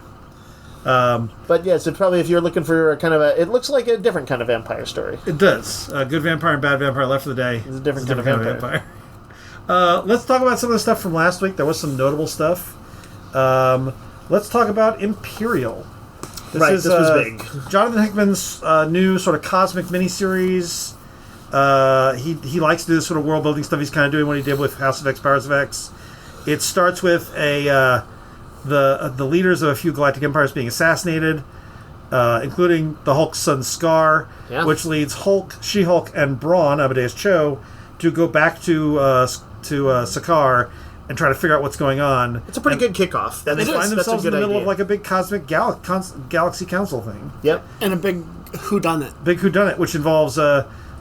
But yes, probably if you're looking for a kind of it looks like a different kind of vampire story.
It does. Good vampire and bad vampire left for the day.
It's a different kind of vampire.
Let's talk about some of the stuff from last week. There was some notable stuff. Let's talk about Imperial.
This was big.
Jonathan Hickman's new sort of cosmic miniseries. He likes to do this sort of world building stuff. He's kind of doing what he did with House of X, Powers of X. It starts with the leaders of a few galactic empires being assassinated, including the Hulk's son Scar, which leads Hulk, She-Hulk, and Brawn, Amadeus Cho, to go back to Sakaar and try to figure out what's going on.
It's a pretty good kickoff.
And they find themselves in the middle of like a big cosmic galaxy council thing.
Yep.
And a big whodunit.
Big whodunit, which involves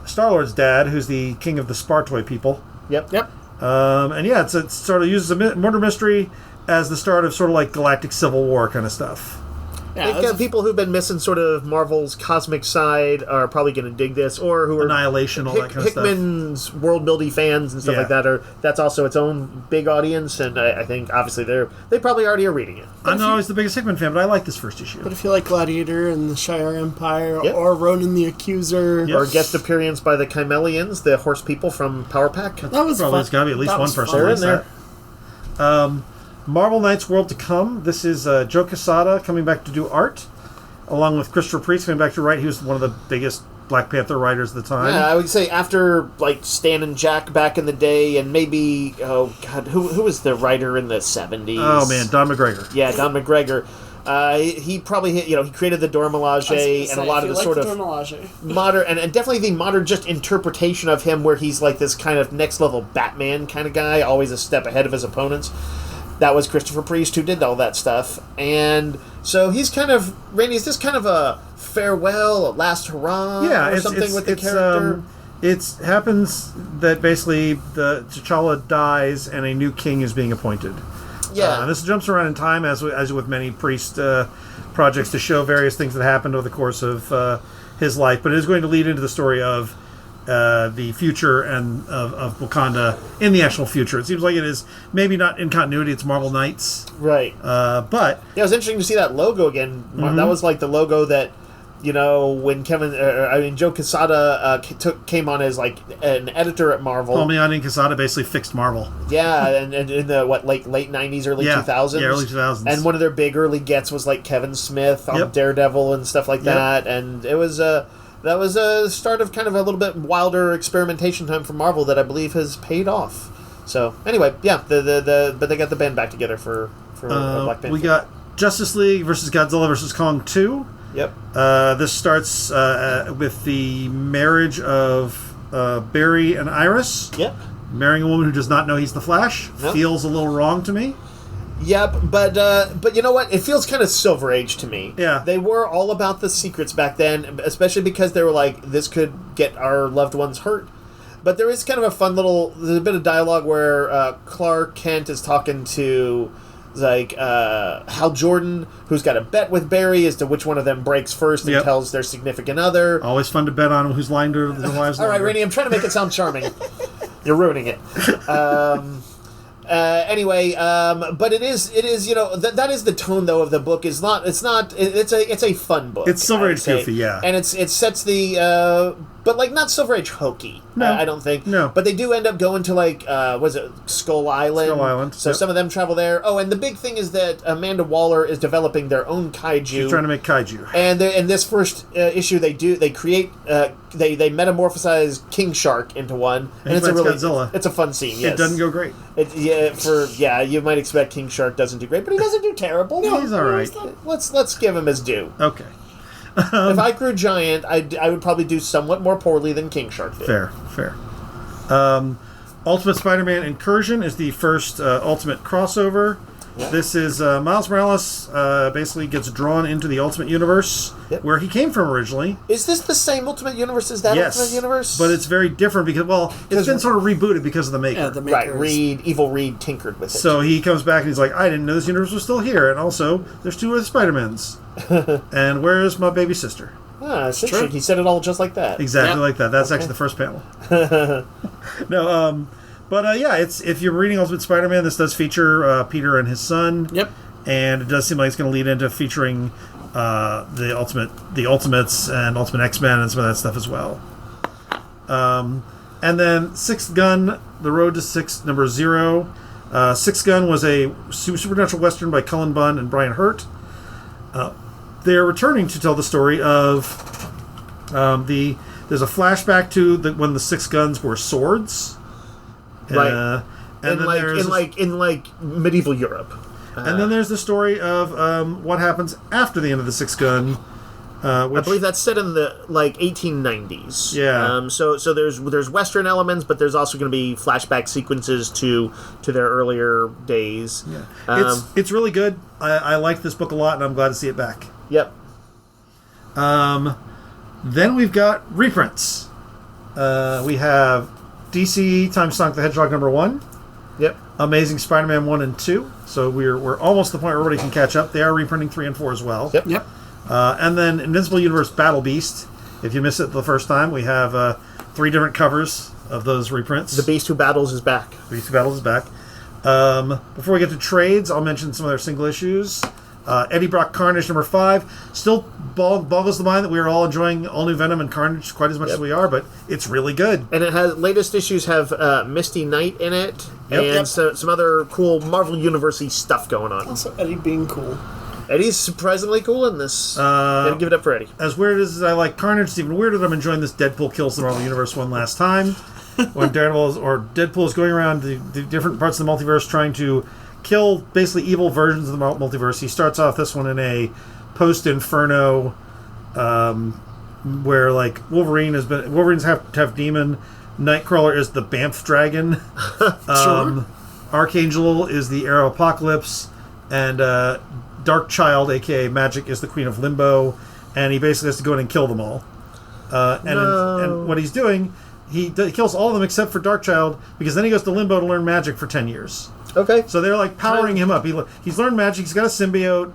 Star-Lord's dad, who's the king of the Spartoy people.
Yep.
And yeah, it sort of uses a murder mystery as the start of sort of like galactic civil war kind of stuff.
Yeah, I think people who've been missing sort of Marvel's cosmic side are probably going to dig this, or who are
Annihilation, all that kind of stuff.
Hickman's world-building fans and stuff like that. That's also its own big audience, and I think obviously they probably already are reading it.
I'm not always the biggest Hickman fan, but I like this first issue.
But if you like Gladiator and the Shire Empire, or Ronan the Accuser,
or guest appearance by the Chimelians, the horse people from Power Pack,
that was fun.
There's got to be at least one person
They're
like
in
that. Marvel Knights World to Come. This is Joe Quesada coming back to do art, along with Christopher Priest coming back to write. He was one of the biggest Black Panther writers at the time.
Yeah, I would say after like Stan and Jack back in the day, and maybe who was the writer in the 70s?
Oh man, Don McGregor.
Yeah, Don McGregor. He probably he created the Dora Milaje and a lot of the sort of modern and definitely the modern just interpretation of him, where he's like this kind of next level Batman kind of guy, always a step ahead of his opponents. That was Christopher Priest who did all that stuff. And so he's kind of... Randy, is this kind of a farewell, a last hurrah or something with the character?
It happens that basically T'Challa dies and a new king is being appointed.
Yeah.
And this jumps around in time, as with many Priest projects, to show various things that happened over the course of his life. But it is going to lead into the story of the future and of Wakanda in the actual future. It seems like it is maybe not in continuity. It's Marvel Knights,
right?
But
yeah, it was interesting to see that logo again. Mm-hmm. That was like the logo that when Joe Quesada came on as like an editor at Marvel.
Palmiani and Quesada basically fixed Marvel.
Yeah, and in the late 90s, early 2000s.
Yeah, early 2000s.
And one of their big early gets was like Kevin Smith on Daredevil and stuff like that. And it was that was a start of kind of a little bit wilder experimentation time for Marvel that I believe has paid off. So anyway, yeah, but they got the band back together for Black Panther.
We got Justice League versus Godzilla versus Kong 2.
Yep.
This starts with the marriage of Barry and Iris.
Yep.
Marrying a woman who does not know he's the Flash feels a little wrong to me.
Yep, but you know what? It feels kind of Silver Age to me.
Yeah.
They were all about the secrets back then, especially because they were like, this could get our loved ones hurt. But there is kind of a fun there's a bit of dialogue where Clark Kent is talking to Hal Jordan, who's got a bet with Barry as to which one of them breaks first and tells their significant other.
Always fun to bet on who's lying to their lives.
All right, Rainey, I'm trying to make it sound charming. You're ruining it. Anyway, but it is that is the tone though of the book. It's a fun book.
It's Silver Age goofy, yeah,
and it sets the but like not Silver Age hokey.
No,
I don't think.
No,
but they do end up going to was it Skull Island?
Skull Island.
So some of them travel there. Oh, and the big thing is that Amanda Waller is developing their own kaiju.
She's trying to make kaiju.
And in this first issue, they create they metamorphosize King Shark into one, and it's a really
Godzilla.
It's a fun scene. Yes.
It doesn't go great.
You might expect King Shark doesn't do great, but he doesn't do terrible.
No, he's all right.
Let's give him his due.
Okay.
If I grew giant, I would probably do somewhat more poorly than King Shark did.
Fair. Ultimate Spider-Man Incursion is the first Ultimate crossover. Yep. This is Miles Morales basically gets drawn into the Ultimate Universe, where he came from originally.
Is this the same Ultimate Universe as that Ultimate Universe?
But it's very different because, it's been sort of rebooted because of the Maker.
Yeah, the Maker.
Right, Evil Reed tinkered with it.
So he comes back and he's like, I didn't know this universe was still here, and also, there's 2 other Spider-Mans. And where's my baby sister?
Ah, it's interesting. He said it all just like that.
Exactly like that. That's actually the first panel. No, But it's if you're reading Ultimate Spider-Man, this does feature Peter and his son.
Yep.
And it does seem like it's going to lead into featuring the Ultimates and Ultimate X-Men and some of that stuff as well. And then Sixth Gun, The Road to Six, number 0. Sixth Gun was a supernatural western by Cullen Bunn and Brian Hurt. They're returning to tell the story of there's a flashback to when the Six Guns were swords.
Right.
And
in medieval Europe.
And then there's the story of what happens after the end of the Six Gun. Which,
I believe that's set in the 1890s.
Yeah.
So there's Western elements, but there's also going to be flashback sequences to their earlier days.
Yeah. It's really good. I like this book a lot, and I'm glad to see it back.
Yep.
Then we've got reprints. We have DC times Sonic the Hedgehog number 1.
Yep.
Amazing Spider-Man 1 and 2. So we're almost to the point where everybody can catch up. They are reprinting 3 and 4 as well.
Yep.
And then Invincible Universe Battle Beast. If you missed it the first time, we have 3 different covers of those reprints.
The Beast Who Battles is back.
Beast Who Battles is back. Before we get to trades, I'll mention some of their single issues. Eddie Brock Carnage number 5 still boggles the mind that we are all enjoying all new Venom and Carnage quite as much as we are, but it's really good.
And it has latest issues have Misty Knight in it, and some other cool Marvel Universe-y stuff going on.
Also, Eddie being cool.
Eddie's surprisingly cool in this. Gotta give it up for Eddie.
As weird as I like Carnage, it's even weirder that I'm enjoying this Deadpool kills the Marvel Universe one last time. When Deadpool is going around the different parts of the multiverse trying to kill basically evil versions of the multiverse. He starts off this one in a post-Inferno where Wolverine's have demon, Nightcrawler is the Bamf dragon, Archangel is the Arrow Apocalypse, and Dark Child, aka Magic, is the Queen of Limbo, and he basically has to go in and kill them all. And what he's doing, he kills all of them except for Dark Child, because then he goes to Limbo to learn magic for 10 years.
Okay.
So they're powering him up. He's learned magic. He's got a symbiote.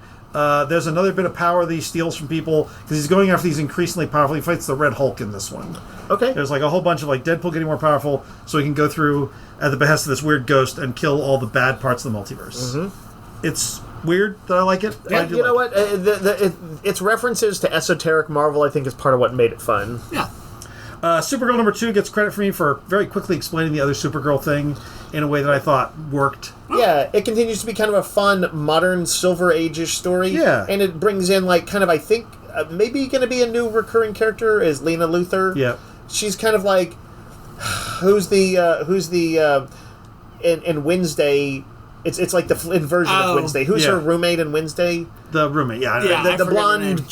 There's another bit of power that he steals from people because he's going after these increasingly powerful. He fights the Red Hulk in this one.
Okay.
There's a whole bunch of Deadpool getting more powerful so he can go through at the behest of this weird ghost and kill all the bad parts of the multiverse. Mm-hmm. It's weird that I like it.
Yeah, you know what? Its references to esoteric Marvel, I think, is part of what made it fun.
Yeah.
Supergirl number 2 gets credit for me for very quickly explaining the other Supergirl thing in a way that I thought worked.
Yeah, it continues to be kind of a fun, modern, Silver Age-ish story.
Yeah.
And it brings in, I think, maybe going to be a new recurring character is Lena Luthor.
Yeah.
She's kind of in Wednesday... It's like the inversion of Wednesday. Who's her roommate in Wednesday?
The roommate,
the blonde,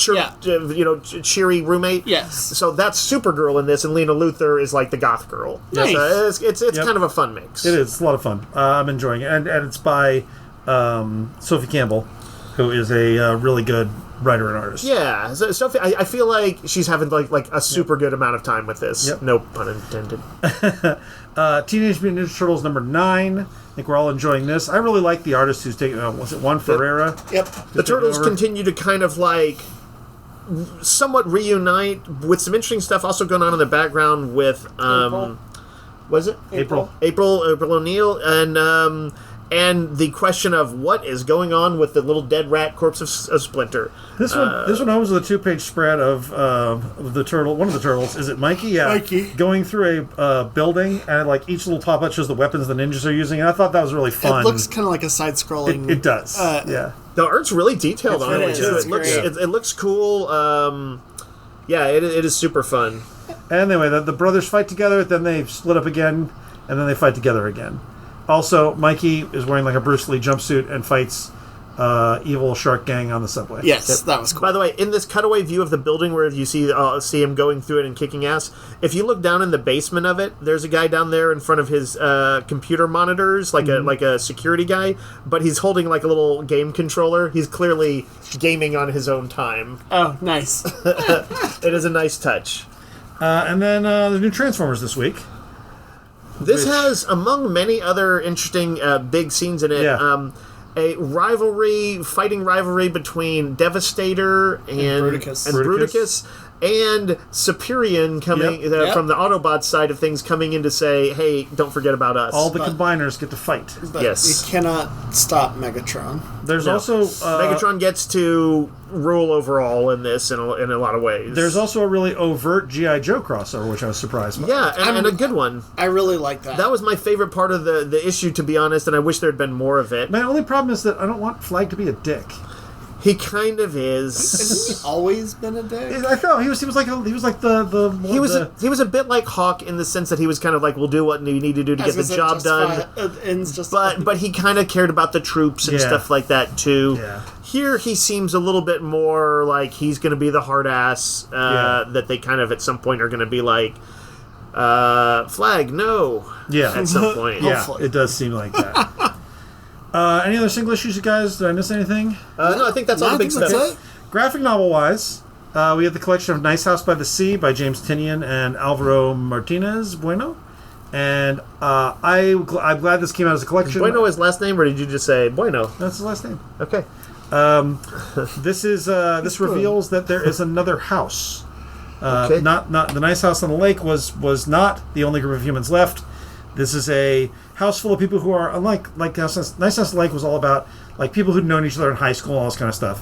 cheery roommate.
Yes.
So that's Supergirl in this, and Lena Luthor is the goth girl.
Nice.
So it's kind of a fun mix.
It is. It's a lot of fun. I'm enjoying it, and it's by Sophie Campbell, who is a really good writer and artist.
Yeah, so Sophie, I feel like she's having like a super good amount of time with this.
Yep.
No pun intended.
Teenage Mutant Ninja Turtles number 9. I think we're all enjoying this. I really like the artist who's taking. Was it Juan Ferreira?
Yep.
The Turtles continue to kind of like somewhat reunite with some interesting stuff also going on in the background with was it
April
O'Neil and the question of what is going on with the little dead rat corpse of Splinter.
This one opens with a 2-page spread of the turtle. One of the turtles. Is it Mikey? Yeah,
Mikey.
Going through a building, and like each little pop-up shows the weapons the ninjas are using. And I thought that was really fun.
It looks kind of like a side-scrolling.
It does. Yeah.
The art's really detailed on it too. It looks cool. Yeah, it is super fun.
Anyway, the brothers fight together, then they split up again, and then they fight together again. Also, Mikey is wearing like a Bruce Lee jumpsuit and fights evil shark gang on the subway.
Yes, that was cool.
By the way, in this cutaway view of the building where you see him going through it and kicking ass, if you look down in the basement of it, there's a guy down there in front of his computer monitors, like a security guy, but he's holding like a little game controller. He's clearly gaming on his own time.
Oh, nice.
It is a nice touch.
And then the new Transformers this week.
This has, among many other interesting big scenes in it, a fighting rivalry between Devastator and Bruticus. And Superion coming from the Autobots side of things, coming in to say, "Hey, don't forget about us."
All the combiners get to fight.
But
yes,
you cannot stop Megatron.
There's also
Megatron gets to rule overall in this in a lot of ways.
There's also a really overt G.I. Joe crossover, which I was surprised by.
Yeah, and a good one.
I really like that.
That was my favorite part of the issue, to be honest, and I wish there had been more of it.
My only problem is that I don't want Flag to be a dick.
He kind of is.
Has he always been a dick?
I thought he was
a bit like Hawk in the sense that he was kind of like, we'll do what you need to do to get the job done. But he kind of cared about the troops and stuff like that too.
Yeah.
Here he seems a little bit more like he's going to be the hard ass that they kind of at some point are going to be like, Flag, no.
Yeah.
At some point.
Yeah, it does seem like that. Any other single issues, you guys? Did I miss anything?
No, I think that's all the big stuff.
Graphic novel-wise, we have the collection of Nice House by the Sea by James Tynion and Alvaro Martinez Bueno. And I'm glad this came out as a collection.
Bueno his last name, or did you just say Bueno?
That's his last name.
Okay.
This reveals that there is another house. Not the Nice House on the Lake was not the only group of humans left. This is a house full of people who are unlike Nice House on the Lake was all about like people who'd known each other in high school and all this kind of stuff.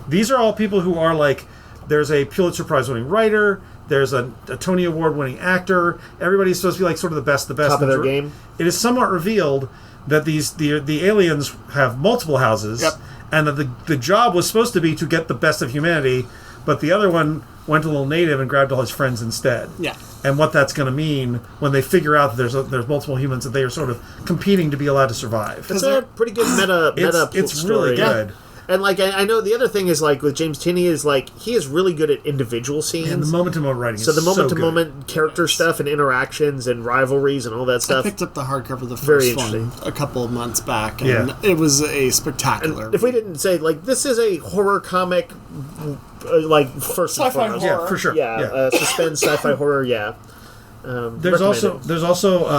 These are all people who are like, there's a Pulitzer Prize winning writer, there's a Tony Award winning actor. Everybody's supposed to be like sort of the best.
Top of their game.
It is somewhat revealed that the aliens have multiple houses, and that the job was supposed to be to get the best of humanity, but the other one went a little native and grabbed all his friends instead.
Yeah.
And what that's going to mean when they figure out that there's multiple humans that they are sort of competing to be allowed to survive.
It's a pretty good meta
it's
story.
Really good.
Yeah. And like I know the other thing is like with James Tynion is like he is really good at individual scenes.
And the moment-to-moment writing
so the moment-to-moment character stuff and interactions and rivalries and all that stuff.
I picked up the hardcover of the first one a couple of months back, and it was a spectacular.
And if we didn't say like this is a horror comic, like first
sci-fi horror,
yeah, for sure,
suspense sci-fi horror,
There's also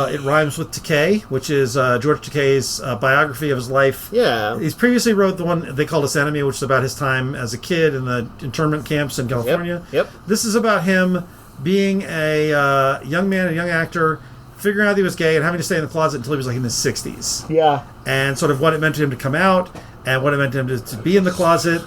it rhymes with Takei, which is George Takei's biography of his life.
Yeah,
he's previously wrote the one they called Us Enemy, which is about his time as a kid in the internment camps in California.
Yep.
This is about him being a young man, a young actor, figuring out that he was gay and having to stay in the closet until he was like in his 60s.
Yeah,
and sort of what it meant to him to come out and what it meant to him to be in the closet.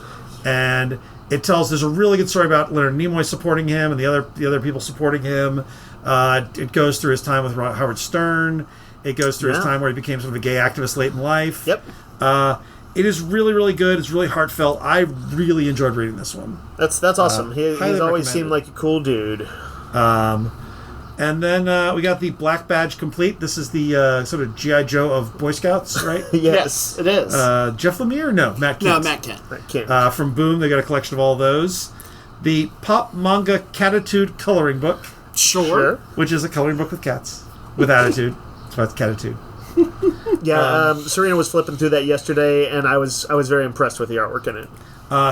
And there's a really good story about Leonard Nimoy supporting him and the other people supporting him. It goes through his time with Howard Stern. It goes through his time where he became sort of a gay activist late in life.
Yep.
It is really, really good. It's really heartfelt. I really enjoyed reading this one.
That's awesome. He's always seemed like a cool dude.
And then we got the Black Badge Complete. This is the sort of G.I. Joe of Boy Scouts, right?
Yes, it is.
Jeff Lemire? No, Matt Kent.
No, Matt Kent.
From Boom, they got a collection of all those. The Pop Manga Catitude coloring book.
Sure.
Which is a coloring book with cats. With attitude. That's why it's Catitude.
Serena was flipping through that yesterday, and I was very impressed with the artwork in it.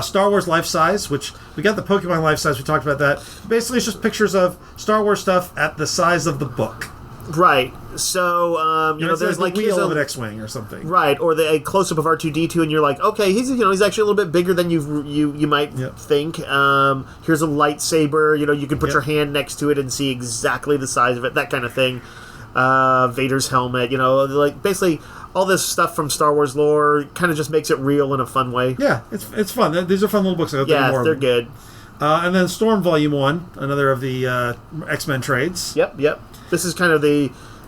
Star Wars Life Size, which we got the Pokemon Life Size. We talked about that. Basically, it's just pictures of Star Wars stuff at the size of the book.
Right. So there's
like the wheel of an X-wing or something.
Right, or a close up of R2-D2, and you're like, okay, he's actually a little bit bigger than you might think. Here's a lightsaber. You can put your hand next to it and see exactly the size of it. That kind of thing. Vader's helmet. Like basically all this stuff from Star Wars lore kind of just makes it real in a fun way.
Yeah, it's fun. These are fun little books.
They're good.
And then Storm Volume 1, another of the X-Men trades.
Yep. This is kind of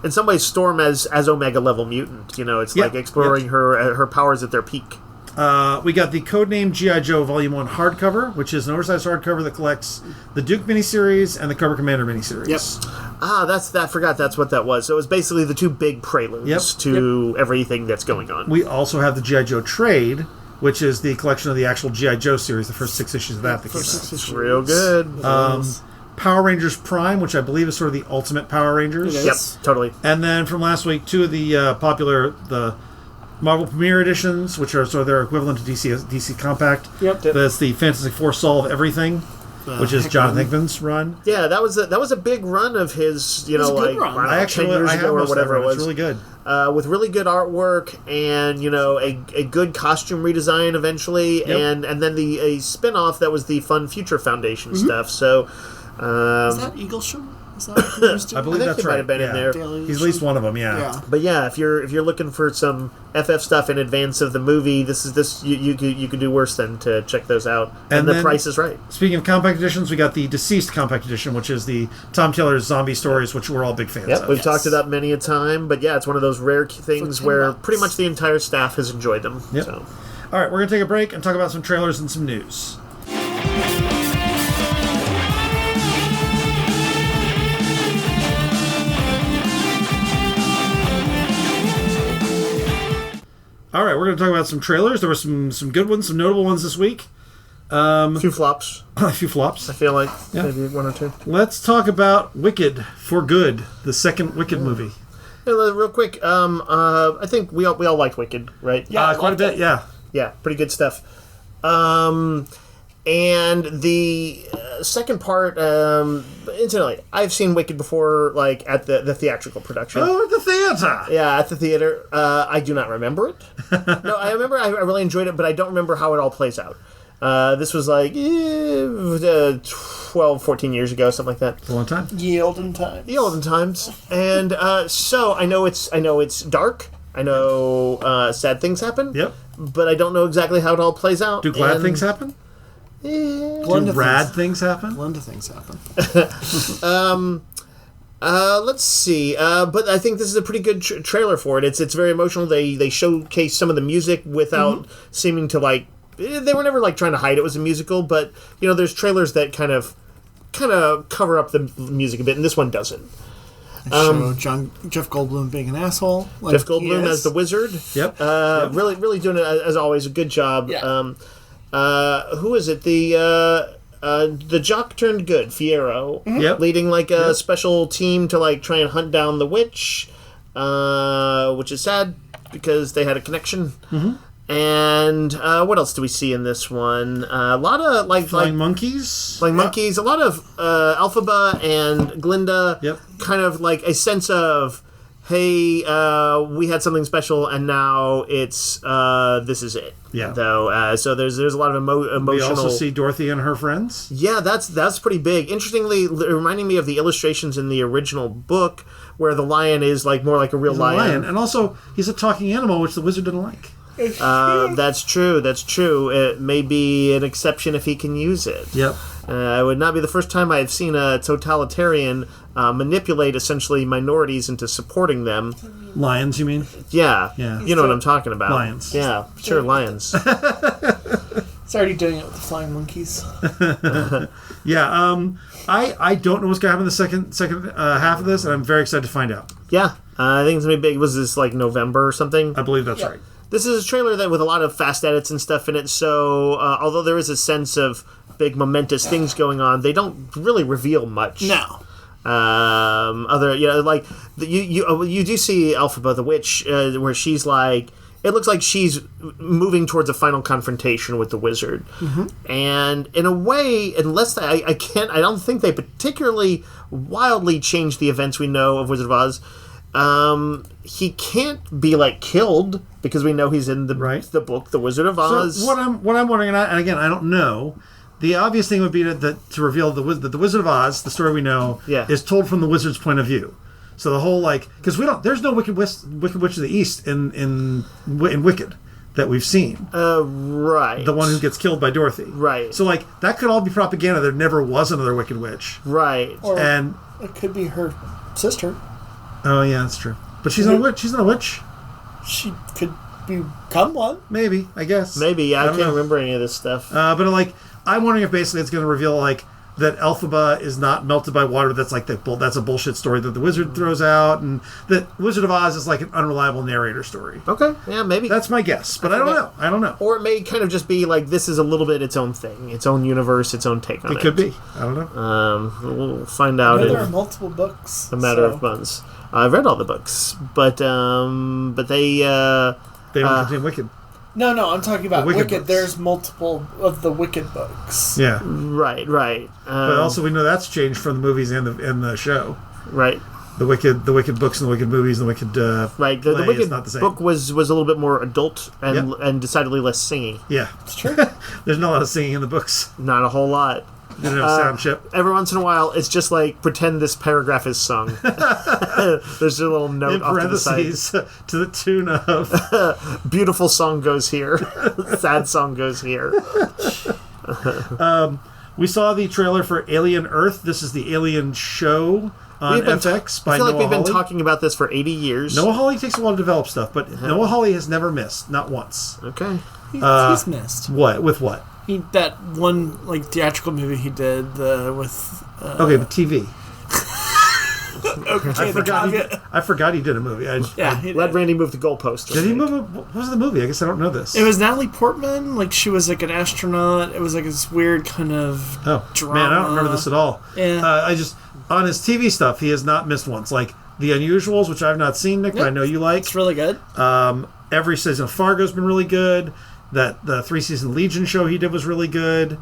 in some ways, Storm as Omega level mutant. It's like exploring her powers at their peak.
We got the Codename G.I. Joe Volume 1 hardcover, which is an oversized hardcover that collects the Duke miniseries and the Cobra Commander miniseries.
Yep.
I forgot that's what that was. So it was basically the two big preludes to everything that's going on.
We also have the G.I. Joe trade, which is the collection of the actual G.I. Joe series, the first 6 issues of that came out.
It's real good.
Power Rangers Prime, which I believe is sort of the ultimate Power Rangers.
Yep, totally.
And then from last week, 2 of the the Marvel Premiere editions, which are sort of their equivalent to DC Compact.
Yep.
That's the Fantastic Four Solve Everything, which is Jonathan Hickman's run.
Yeah, that was a big run of his.
It was a good run.
I have
10 years ago or whatever it was.
It's really good.
With really good artwork and a good costume redesign eventually, and then a spin-off that was the Fun Future Foundation stuff. So.
Is that Eaglesham? Is that
I believe that's right.
Might have been in there.
He's at least one of them, yeah.
But yeah, if you're looking for some FF stuff in advance of the movie, you could do worse than to check those out. And the price is right.
Speaking of compact editions, we got the DCeased compact edition, which is the Tom Taylor's zombie stories, which we're all big fans of.
We've talked about many a time, but yeah, it's one of those rare things where pretty much the entire staff has enjoyed them.
Yep.
So.
All right, we're going to take a break and talk about some trailers and some news. All right, we're going to talk about some trailers. There were some good ones, some notable ones this week.
A few flops.
A few flops.
I feel like maybe one or two.
Let's talk about Wicked for Good, the second Wicked movie.
Yeah, real quick, I think we all liked Wicked, right?
Yeah, quite a bit. Yeah,
pretty good stuff. And the second part, incidentally, I've seen Wicked before, like at the theatrical production.
Oh, at the theater.
Yeah, at the theater. I do not remember it. No, I remember I really enjoyed it, but I don't remember how it all plays out. This was like 12, 14 years ago, something like that.
A long time.
Ye olden times.
And so I know it's dark. I know sad things happen.
Yep.
But I don't know exactly how it all plays out.
Do glad things happen? Do rad things happen?
Glenda things happen.
Let's see. But I think this is a pretty good trailer for it. It's very emotional. They showcase some of the music without seeming to like. They were never like trying to hide it was a musical, but there's trailers that kind of cover up the music a bit, and this one doesn't.
Show Jeff Goldblum being an asshole.
Like Jeff Goldblum as the wizard.
Yep.
Really doing it as always a good job.
Yeah.
Who is it? The jock turned good, Fierro.
Yep.
Leading like a special team to like try and hunt down the witch, which is sad because they had a connection. Mm-hmm. And what else do we see in this one? A lot of
flying monkeys.
Flying monkeys. A lot of Elphaba and Glinda.
Yep.
Kind of like a sense of, hey, we had something special, and now it's this is it.
Yeah.
Though, so there's a lot of emotional.
We also see Dorothy and her friends.
Yeah, that's pretty big. Interestingly, reminding me of the illustrations in the original book, where the lion is like more like a real lion,
and also he's a talking animal, which the wizard didn't like.
That's true. It may be an exception if he can use it.
Yep.
It would not be the first time I've seen a totalitarian manipulate essentially minorities into supporting them.
Lions, you mean?
Yeah.
Yeah.
You know what I'm talking about.
Lions.
Yeah, sure, lions.
It's already doing it with the flying monkeys.
Yeah. I don't know what's going to happen in the second half of this, and I'm very excited to find out.
Yeah. I think it's going to be big. Was this like November or something?
I believe that's right.
This is a trailer that with a lot of fast edits and stuff in it, so although there is a sense of big momentous things going on, they don't really reveal much.
No.
You do see Elphaba the witch, where she's like, it looks like she's moving towards a final confrontation with the wizard. And in a way, unless I don't think they particularly wildly changed the events we know of Wizard of Oz. He can't be like killed because we know he's in the book, The Wizard of Oz.
So what I'm wondering, and again, I don't know. The obvious thing would be to reveal that the Wizard of Oz, the story we know, is told from the wizard's point of view. So the whole because there's no Wicked Witch of the East in Wicked that we've seen.
Right.
The one who gets killed by Dorothy.
Right.
So that could all be propaganda. There never was another Wicked Witch.
Right.
Or
and
it could be her sister.
Oh yeah, that's true. But she's not a witch. She's not a witch.
She could become one.
Maybe, I guess.
Maybe. I can't remember any of this stuff.
But I'm wondering if basically it's going to reveal that Elphaba is not melted by water. That's that's a bullshit story that the wizard throws out, and that Wizard of Oz is an unreliable narrator story.
Okay, yeah, maybe.
That's my guess, but I don't know.
Or it may kind of just be this is a little bit its own thing, its own universe, its own take on it.
It could be. I don't know.
We'll find out.
There are multiple books.
A matter of months. I've read all the books, but they
don't contain Wicked.
No, I'm talking about
Wicked
Wicked. There's multiple of the Wicked books.
Yeah.
Right.
But also we know that's changed from the movies and the show.
Right.
The Wicked books and the Wicked movies and the Wicked
right. The Wicked
not the same.
book was a little bit more adult and decidedly less singing.
Yeah.
It's true.
There's not a lot of singing in the books.
Not a whole lot.
They didn't have a sound chip.
Every once in a while, it's just pretend this paragraph is sung. There's a little note
in
off to the
parentheses
side.
to the tune of
Beautiful song goes here. Sad song goes here.
We saw the trailer for Alien Earth. This is the Alien show on FX by Noah Hawley.
I feel like we've been talking about this for 80 years.
Noah Hawley takes a while to develop stuff, but Noah Hawley has never missed, not once.
Okay.
He's missed.
What? With what?
That one theatrical movie he did with.
Okay, the TV.
Okay,
I forgot he did a movie.
Let Randy move the goalpost.
Did he move? What was the movie? I guess I don't know this.
It was Natalie Portman. She was an astronaut. It was this weird kind of drama.
Man, I don't remember this at all.
Yeah.
On his TV stuff, he has not missed once. The Unusuals, which I've not seen, Nick, but I know you like.
It's really good.
Every season of Fargo's been really good. The 3-season Legion show he did was really good.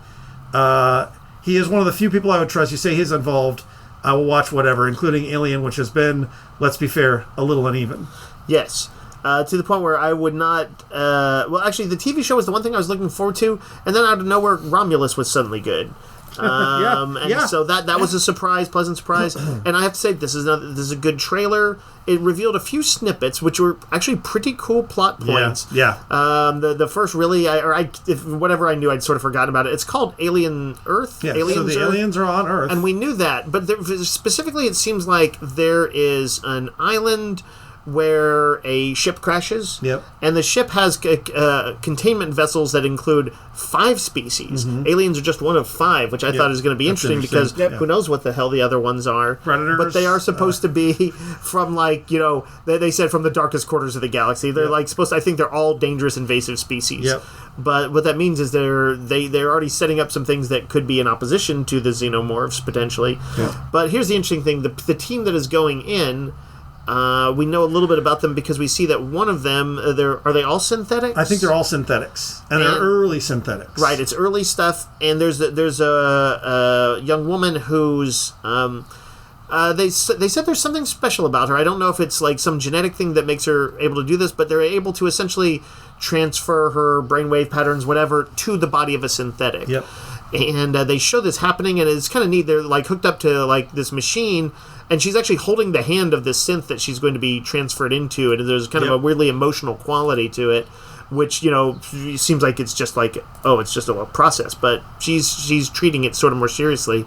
He is one of the few people I would trust. You say he's involved, I will watch whatever, including Alien, which has been, let's be fair, a little uneven.
Yes. To the point where I would not... actually, the TV show was the one thing I was looking forward to, and then out of nowhere, Romulus was suddenly good. So that was a pleasant surprise. And I have to say, this is a good trailer. It revealed a few snippets, which were actually pretty cool plot points.
Yeah.
The first really, whatever I knew, I'd sort of forgotten about it. It's called Alien Earth.
Yeah. So the aliens are on Earth,
and we knew that. But specifically, it seems like there is an island where a ship crashes.
Yep.
And the ship has containment vessels that include 5 species. Mm-hmm. Aliens are just one of 5, which I thought is going to be interesting because who knows what the hell the other ones are.
Predators.
But they are supposed to be from they said from the darkest quarters of the galaxy. They're supposed to, I think they're all dangerous invasive species.
Yep.
But what that means is they're already setting up some things that could be in opposition to the xenomorphs potentially. Yeah. But here's the interesting thing: the team that is going in. We know a little bit about them because we see that one of them, are they all synthetics?
I think they're all synthetics, and they're early synthetics.
Right, it's early stuff, and there's a young woman who's they said there's something special about her. I don't know if it's some genetic thing that makes her able to do this, but they're able to essentially transfer her brainwave patterns, whatever, to the body of a synthetic.
Yep.
And they show this happening, and it's kind of neat. They're hooked up to this machine. And she's actually holding the hand of this synth that she's going to be transferred into, and there's kind of a weirdly emotional quality to it, which seems like it's just it's just a process, but she's treating it sort of more seriously,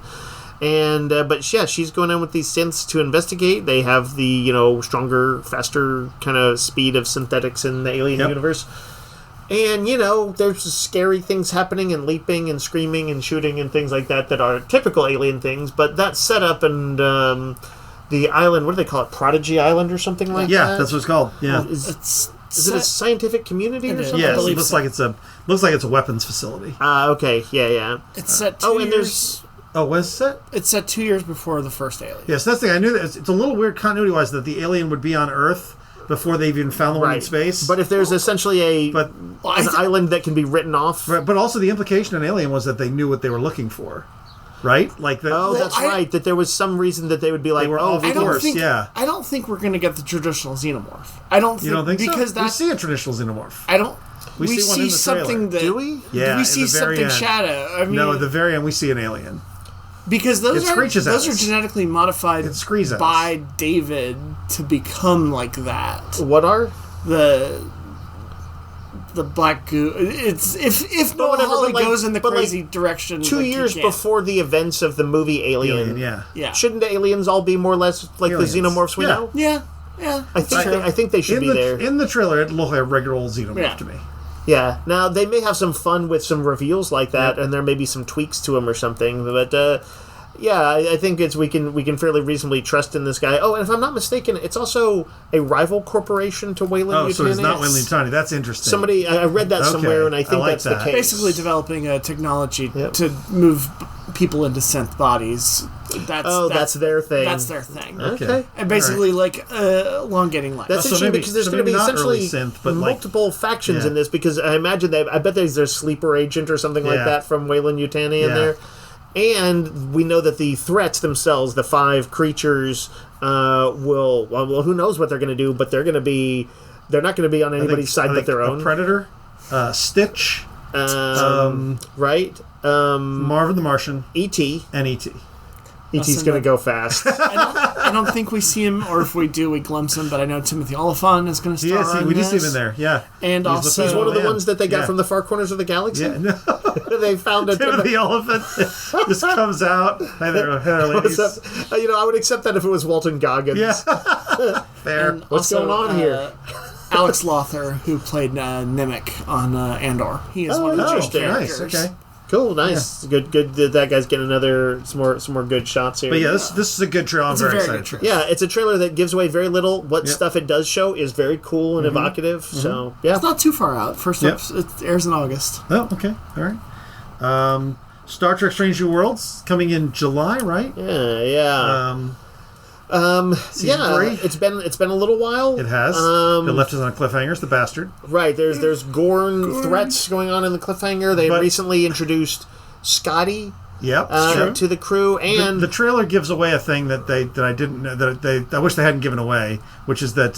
and she's going in with these synths to investigate. They have the stronger, faster kind of speed of synthetics in the alien universe. And, there's scary things happening and leaping and screaming and shooting and things like that are typical alien things. But that setup and the island, what do they call it? Prodigy Island or something like that?
Yeah, that's what it's called. Yeah.
Is it a scientific community or something?
Yes, it looks like it's a weapons facility.
Okay, yeah.
It's set 2 years...
what is it?
It's set 2 years before the first Alien.
Yes, that's the thing. I knew that it's a little weird continuity-wise that the alien would be on Earth before they even found the one in space.
But if there's essentially an island that can be written off,
right, but also the implication in Alien was that they knew what they were looking for, right? Like
that's right. That there was some reason that they would be like,
I
don't think we're gonna get the traditional xenomorph. I don't.
You don't think
because
so? We see a traditional xenomorph.
I don't.
We see one in the
something
trailer.
that.
Do we?
Yeah,
we see something shadow. I mean,
no, at the very end we see an alien.
Because those are genetically modified by David to become like that.
What are
the black goo? It's if Noah Hawley goes in the crazy direction.
2 years before the events of the movie Alien,
yeah.
Shouldn't the aliens all be more or less like aliens. The xenomorphs we know?
Yeah.
I think they should be there.
In the trailer, it looked like a regular old xenomorph to me.
Yeah. Now they may have some fun with some reveals like that, and there may be some tweaks to them or something. But I think we can fairly reasonably trust in this guy. Oh, and if I'm not mistaken, it's also a rival corporation to Weyland-Yutani.
Oh, so it's not Weyland-Yutani. That's interesting.
I read that somewhere, and I think that's the case.
Basically, developing a technology to move people into synth bodies. That's their thing. That's their thing.
Okay.
And basically, elongating life.
That's interesting because there's going to be essentially multiple factions in this. Because I imagine I bet there's a sleeper agent or something like that from Weyland-Yutani in there. And we know that the threats themselves, the 5 creatures, who knows what they're going to do, but they're not going to be on anybody's side but their own.
Predator, Stitch,
right?
Marvin the Martian,
E.T.
and E.T.
E.T.'s going to go fast.
I don't think we see him, or if we do, we glimpse him, but I know Timothy Oliphant is going to star
we do see him in there, yeah.
And
he's one of the ones that they got from the far corners of the galaxy?
Yeah, no.
They found a
Timothy Oliphant just comes out. Hi there, ladies.
I would accept that if it was Walton Goggins.
Yeah. Fair.
And
What's going on here?
Alex Lothar, who played Nemec on Andor. He is one of the main characters.
Nice, okay.
Cool, nice, good. That guy's getting some more good shots here.
But this is a good trailer. I'm very excited for.
Yeah, it's a trailer that gives away very little. What stuff it does show is very cool and evocative. So
it's not too far out. First up, it airs in August.
Oh, okay, all right. Star Trek: Strange New Worlds coming in July, right?
Yeah.
Season 3?
It's been a little while.
It has. It left us on a cliffhanger. It's the bastard.
Right. There's Gorn threats going on in the cliffhanger. They recently introduced Scotty.
Yep.
To the crew, and
the trailer gives away a thing that I didn't know that I wish they hadn't given away, which is that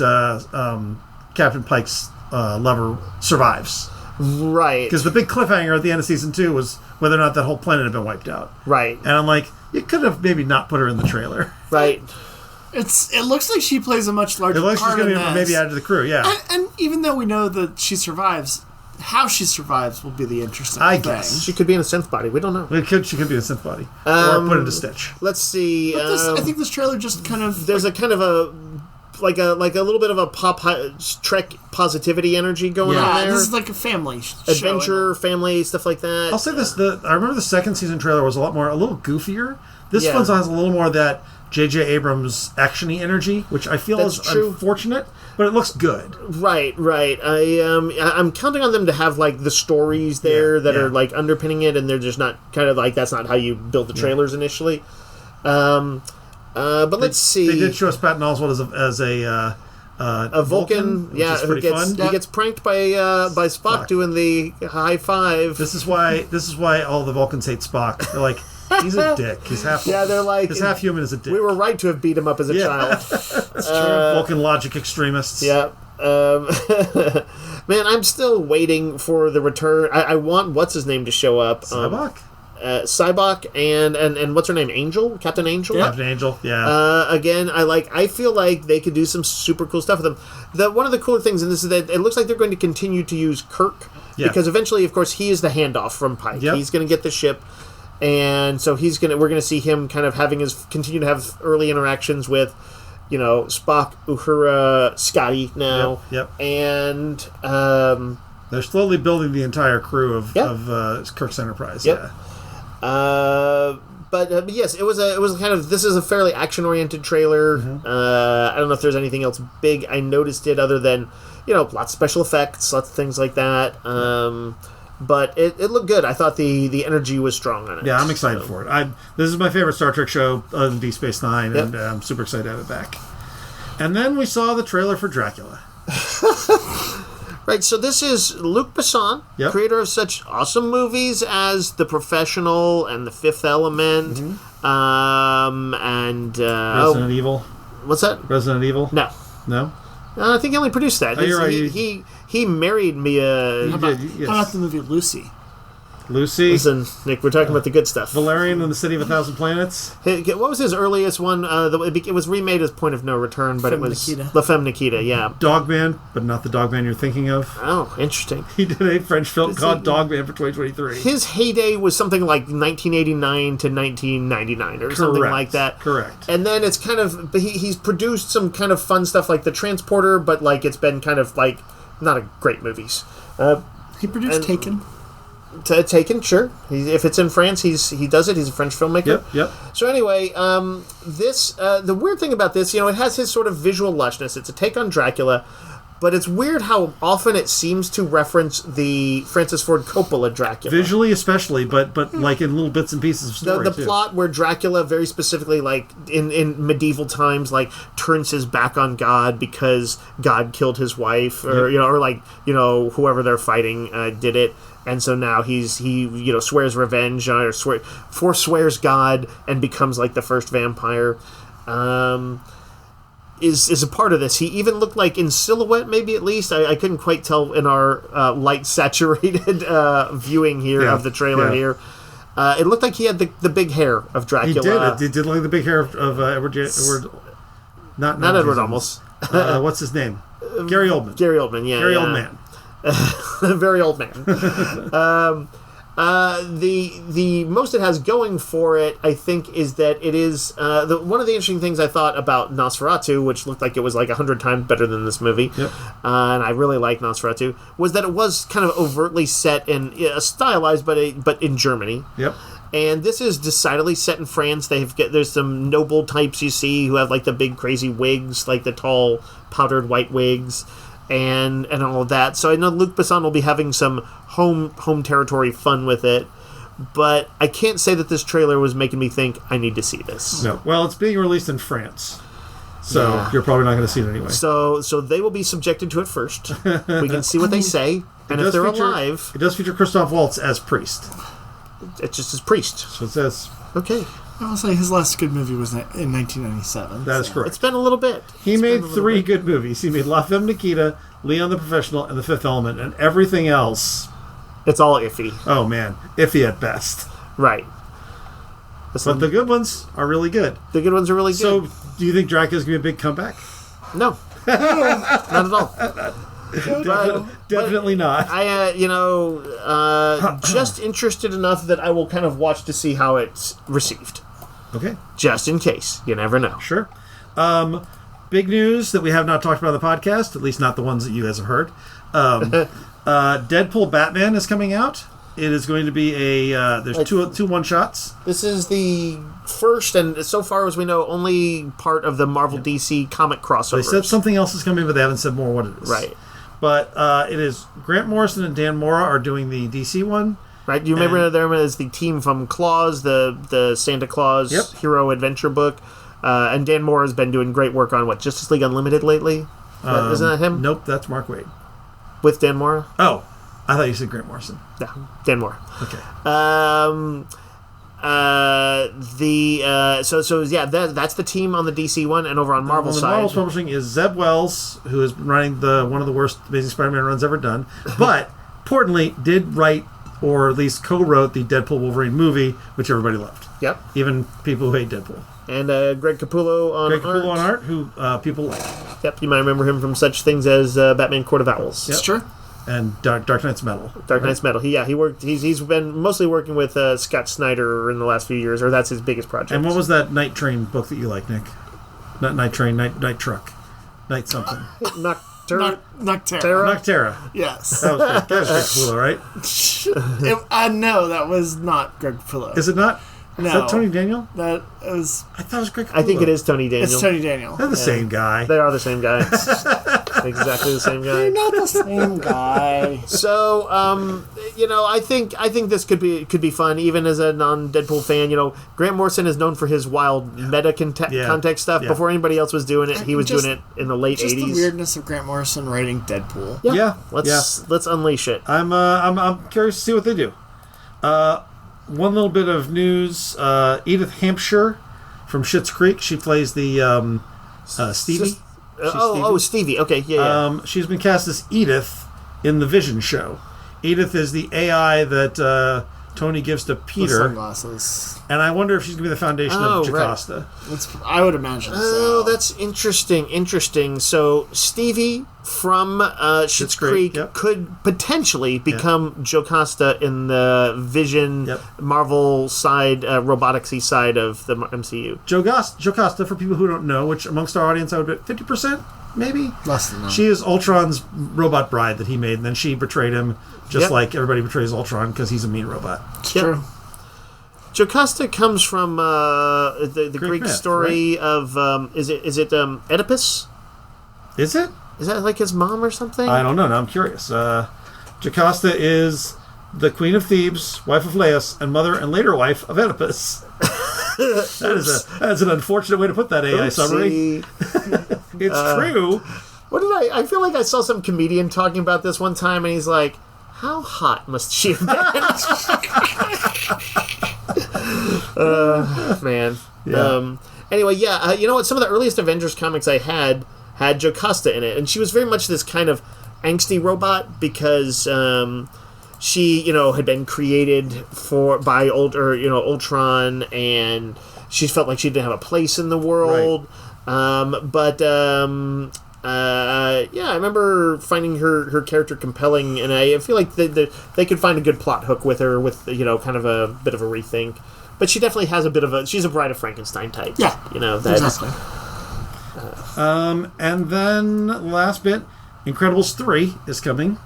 Captain Pike's lover survives.
Right.
Because the big cliffhanger at the end of season 2 was whether or not that whole planet had been wiped out.
Right.
And I'm like, you could have maybe not put her in the trailer.
Right.
It looks like she plays a much larger part.
It looks like she's going to be maybe added to the crew, yeah.
And even though we know that she survives, how she survives will be the interesting thing.
I guess.
She could be in a synth body. We don't know.
She could be a synth body. Or put into Stitch.
Let's see.
I think this trailer just kind of...
There's a kind of a little bit of a Trek positivity energy going on there.
This is like a family
adventure, family, stuff like that.
I'll say this: I remember the second season trailer was a little goofier. This one has a little more of that J.J. Abrams actiony energy, which I feel is unfortunate, but it looks good.
Right. I'm counting on them to have the stories there that are underpinning it, and they're just not that's not how you build the trailers initially. But let's see.
They did show us Patton Oswalt as a Vulcan.
Yeah,
who
gets pranked by Spock doing the high five.
This is why all the Vulcans hate Spock. They're like, he's a dick. He's half.
Yeah, they're like,
he's half human as a dick.
We were right to have beat him up as a child.
That's true. Vulcan logic extremists.
Yeah. Man, I'm still waiting for the return. I want what's his name to show up.
Sybok.
Sybok and what's her name? Angel? Captain Angel?
Yeah. Captain Angel, yeah.
Again, I feel like they could do some super cool stuff with them. One of the cooler things in this is that it looks like they're going to continue to use Kirk because eventually, of course, he is the handoff from Pike. Yep. He's going to get the ship, and so we're going to see him kind of continue to have early interactions with, Spock, Uhura, Scotty now.
Yep.
And
they're slowly building the entire crew of Kirk's Enterprise.
Yep.
Yeah.
But yes, it was kind of, this is a fairly action oriented trailer. I don't know if there's anything else big I noticed it other than lots of special effects, lots of things like that. But it looked good. I thought the energy was strong on it.
Yeah, I'm excited for it. This is my favorite Star Trek show other than Deep Space Nine, and I'm super excited to have it back. And then we saw the trailer for Dracula.
Right, so this is Luc Besson, creator of such awesome movies as The Professional and The Fifth Element, and...
Resident Evil.
What's that?
Resident Evil?
No.
No?
I think he only produced that.
Oh, you're right.
He married Mia...
How about the movie Lucy?
Lucy.
Listen, Nick, we're talking about the good stuff.
Valerian and the City of a Thousand Planets.
What was his earliest one? It was remade as Point of No Return, but it was
Nikita.
La Femme Nikita, yeah.
Dogman, but not the Dogman you're thinking of.
Oh, interesting.
He did a French film called Dogman for 2023.
His heyday was something like 1989 to 1999 or something like that.
Correct.
And then it's kind of... He's produced some kind of fun stuff like The Transporter, but like it's been kind of like not a great movies.
He produced Taken.
Taken, sure. If it's in France, he does it. He's a French filmmaker.
Yep.
So anyway, the weird thing about this, it has his sort of visual lushness. It's a take on Dracula, but it's weird how often it seems to reference the Francis Ford Coppola Dracula.
Visually, especially, but like in little bits and pieces of story.
The plot where Dracula, very specifically, like in medieval times, like turns his back on God because God killed his wife, or whoever they're fighting did it. And so now he swears revenge or forswears God and becomes like the first vampire. Is a part of this. He even looked like in silhouette, maybe at least. I couldn't quite tell in our light saturated viewing here of the trailer here. It looked like he had the big hair of Dracula.
He did look like the big hair of Edward. Not
Edward Olmos.
What's his name? Gary Oldman.
Gary Oldman, yeah.
Very old man.
Very old man. The most it has going for it, I think, is that it is one of the interesting things I thought about Nosferatu, which looked like it was like 100 times better than this movie, and I really like Nosferatu, was that it was kind of overtly set in stylized, but in Germany.
Yep.
And this is decidedly set in France. There's some noble types you see who have like the big crazy wigs, like the tall powdered white wigs. And all of that. So I know Luc Besson will be having some home territory fun with it, but I can't say that this trailer was making me think I need to see this.
No. Well, it's being released in France, so you're probably not going to see it anyway.
So they will be subjected to it first. We can see what they say, and if they're alive...
It does feature Christoph Waltz as priest.
It's just as priest.
So it says.
Okay.
I will say his last good movie was in 1997.
That is correct.
It's been a little bit.
He made 3 good movies. He made La Femme Nikita, Leon the Professional, and The Fifth Element, and everything else...
It's all iffy.
Oh, man. Iffy at best.
Right.
But the good ones are really good.
The good ones are really good.
So, do you think Dracula's going to be a big comeback?
No. Not at all.
Definitely not.
I, just interested enough that I will kind of watch to see how it's received.
Okay.
Just in case. You never know.
Sure. Big news that we have not talked about on the podcast, at least not the ones that you guys have heard. Deadpool Batman is coming out. It is going to be there's two one-shots.
This is the first, and so far as we know, only part of the Marvel DC comic crossover.
They said something else is coming, but they haven't said more what it is.
Right.
But it is Grant Morrison and Dan Mora are doing the DC one.
Right, you remember them as the team from Claus, the Santa Claus hero adventure book. And Dan Mora has been doing great work on, Justice League Unlimited lately? Isn't that him?
Nope, that's Mark Waid.
With Dan Mora?
Oh, I thought you said Grant Morrison.
No, Dan Mora.
Okay.
That's the team on the DC one, and over on Marvel side.
Marvel's publishing is Zeb Wells, who has been running one of the worst Amazing Spider-Man runs ever done, but importantly did write or at least co-wrote the Deadpool Wolverine movie, which everybody loved.
Yep.
Even people who hate Deadpool.
And Greg Capullo on art.
Who people like.
Yep, you might remember him from such things as Batman Court of Owls.
Yep.
It's true.
And Dark Knight's Metal.
Knight's Metal. He worked. He's been mostly working with Scott Snyder in the last few years, or that's his biggest project.
And what was that Night Train book that you like, Nick? Not Night Train, Night Truck. Night something.
Nocterra. Yes.
That was Greg Capullo, right?
No, that was not Greg Capullo.
Is it not?
No.
Is that Tony Daniel?
That was...
I thought it was Greg Capullo.
I think it is Tony Daniel.
It's Tony Daniel.
They're the same guy.
They are the same guy. Exactly the same guy.
They're not the same guy.
So, I think this could be fun, even as a non-Deadpool fan. Grant Morrison is known for his wild meta context stuff.
Yeah.
Before anybody else was doing it, he was doing it in the late
Just
80s.
the weirdness of Grant Morrison writing Deadpool.
Yeah.
Let's unleash it.
I'm curious to see what they do. One little bit of news: Edith Hampshire from Schitt's Creek. She plays the Stevie.
Stevie. Okay, yeah.
She's been cast as Edith in the Vision show. Edith is the AI that Tony gives to
With
Peter,
sunglasses.
and I wonder if she's gonna be the foundation of Jocasta.
I would imagine so.
Oh, that's interesting. So Stevie from Schitt's Creek could potentially become Jocasta in the Vision Marvel side, roboticsy side of the MCU.
Jocasta, for people who don't know, which amongst our audience I would bet 50%, maybe?
Less than that.
She is Ultron's robot bride that he made, and then she betrayed him, just like everybody betrays Ultron because he's a mean robot.
It's true.
Jocasta comes from the Greek
myth,
story of is it Oedipus?
Is it?
Is that like his mom or something?
I don't know. Now I'm curious. Jocasta is the queen of Thebes, wife of Laius, and mother and later wife of Oedipus. that is an unfortunate way to put that AI summary. It's true.
What did I feel like I saw some comedian talking about this one time, and he's like, "How hot must she have been?" Man.
Yeah.
Anyway, you know what? Some of the earliest Avengers comics I had Jocasta in it, and she was very much this kind of angsty robot because she, had been created by Ultron, and she felt like she didn't have a place in the world. Right. I remember finding her character compelling, and I feel like they could find a good plot hook with her, with kind of a bit of a rethink. But she definitely has she's a Bride of Frankenstein type.
Yeah,
exactly.
And then last bit, Incredibles 3 is coming.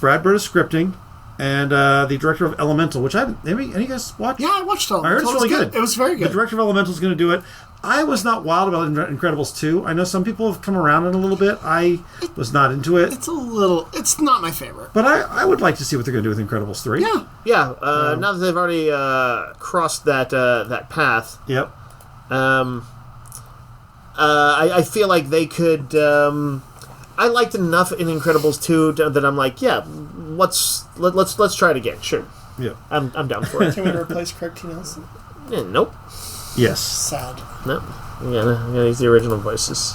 Brad Bird is scripting, and the director of Elemental, which any of you guys watch?
Yeah, I watched Elemental.
I heard it's really good.
It was very good.
The director of Elemental is going to do it. I was not wild about Incredibles 2. I know some people have come around it a little bit. I was not into it.
It's not my favorite.
But I would like to see what they're going to do with Incredibles 3.
Yeah.
Yeah, now that they've already crossed that path.
Yep.
I feel like they could. I liked enough in Incredibles 2 that I'm like, yeah, let's try it again. Sure.
Yeah.
I'm down for it.
Can we replace Craig T. Nelson?
Nope.
Yes.
Sad.
Nope. I'm gonna use the original voices.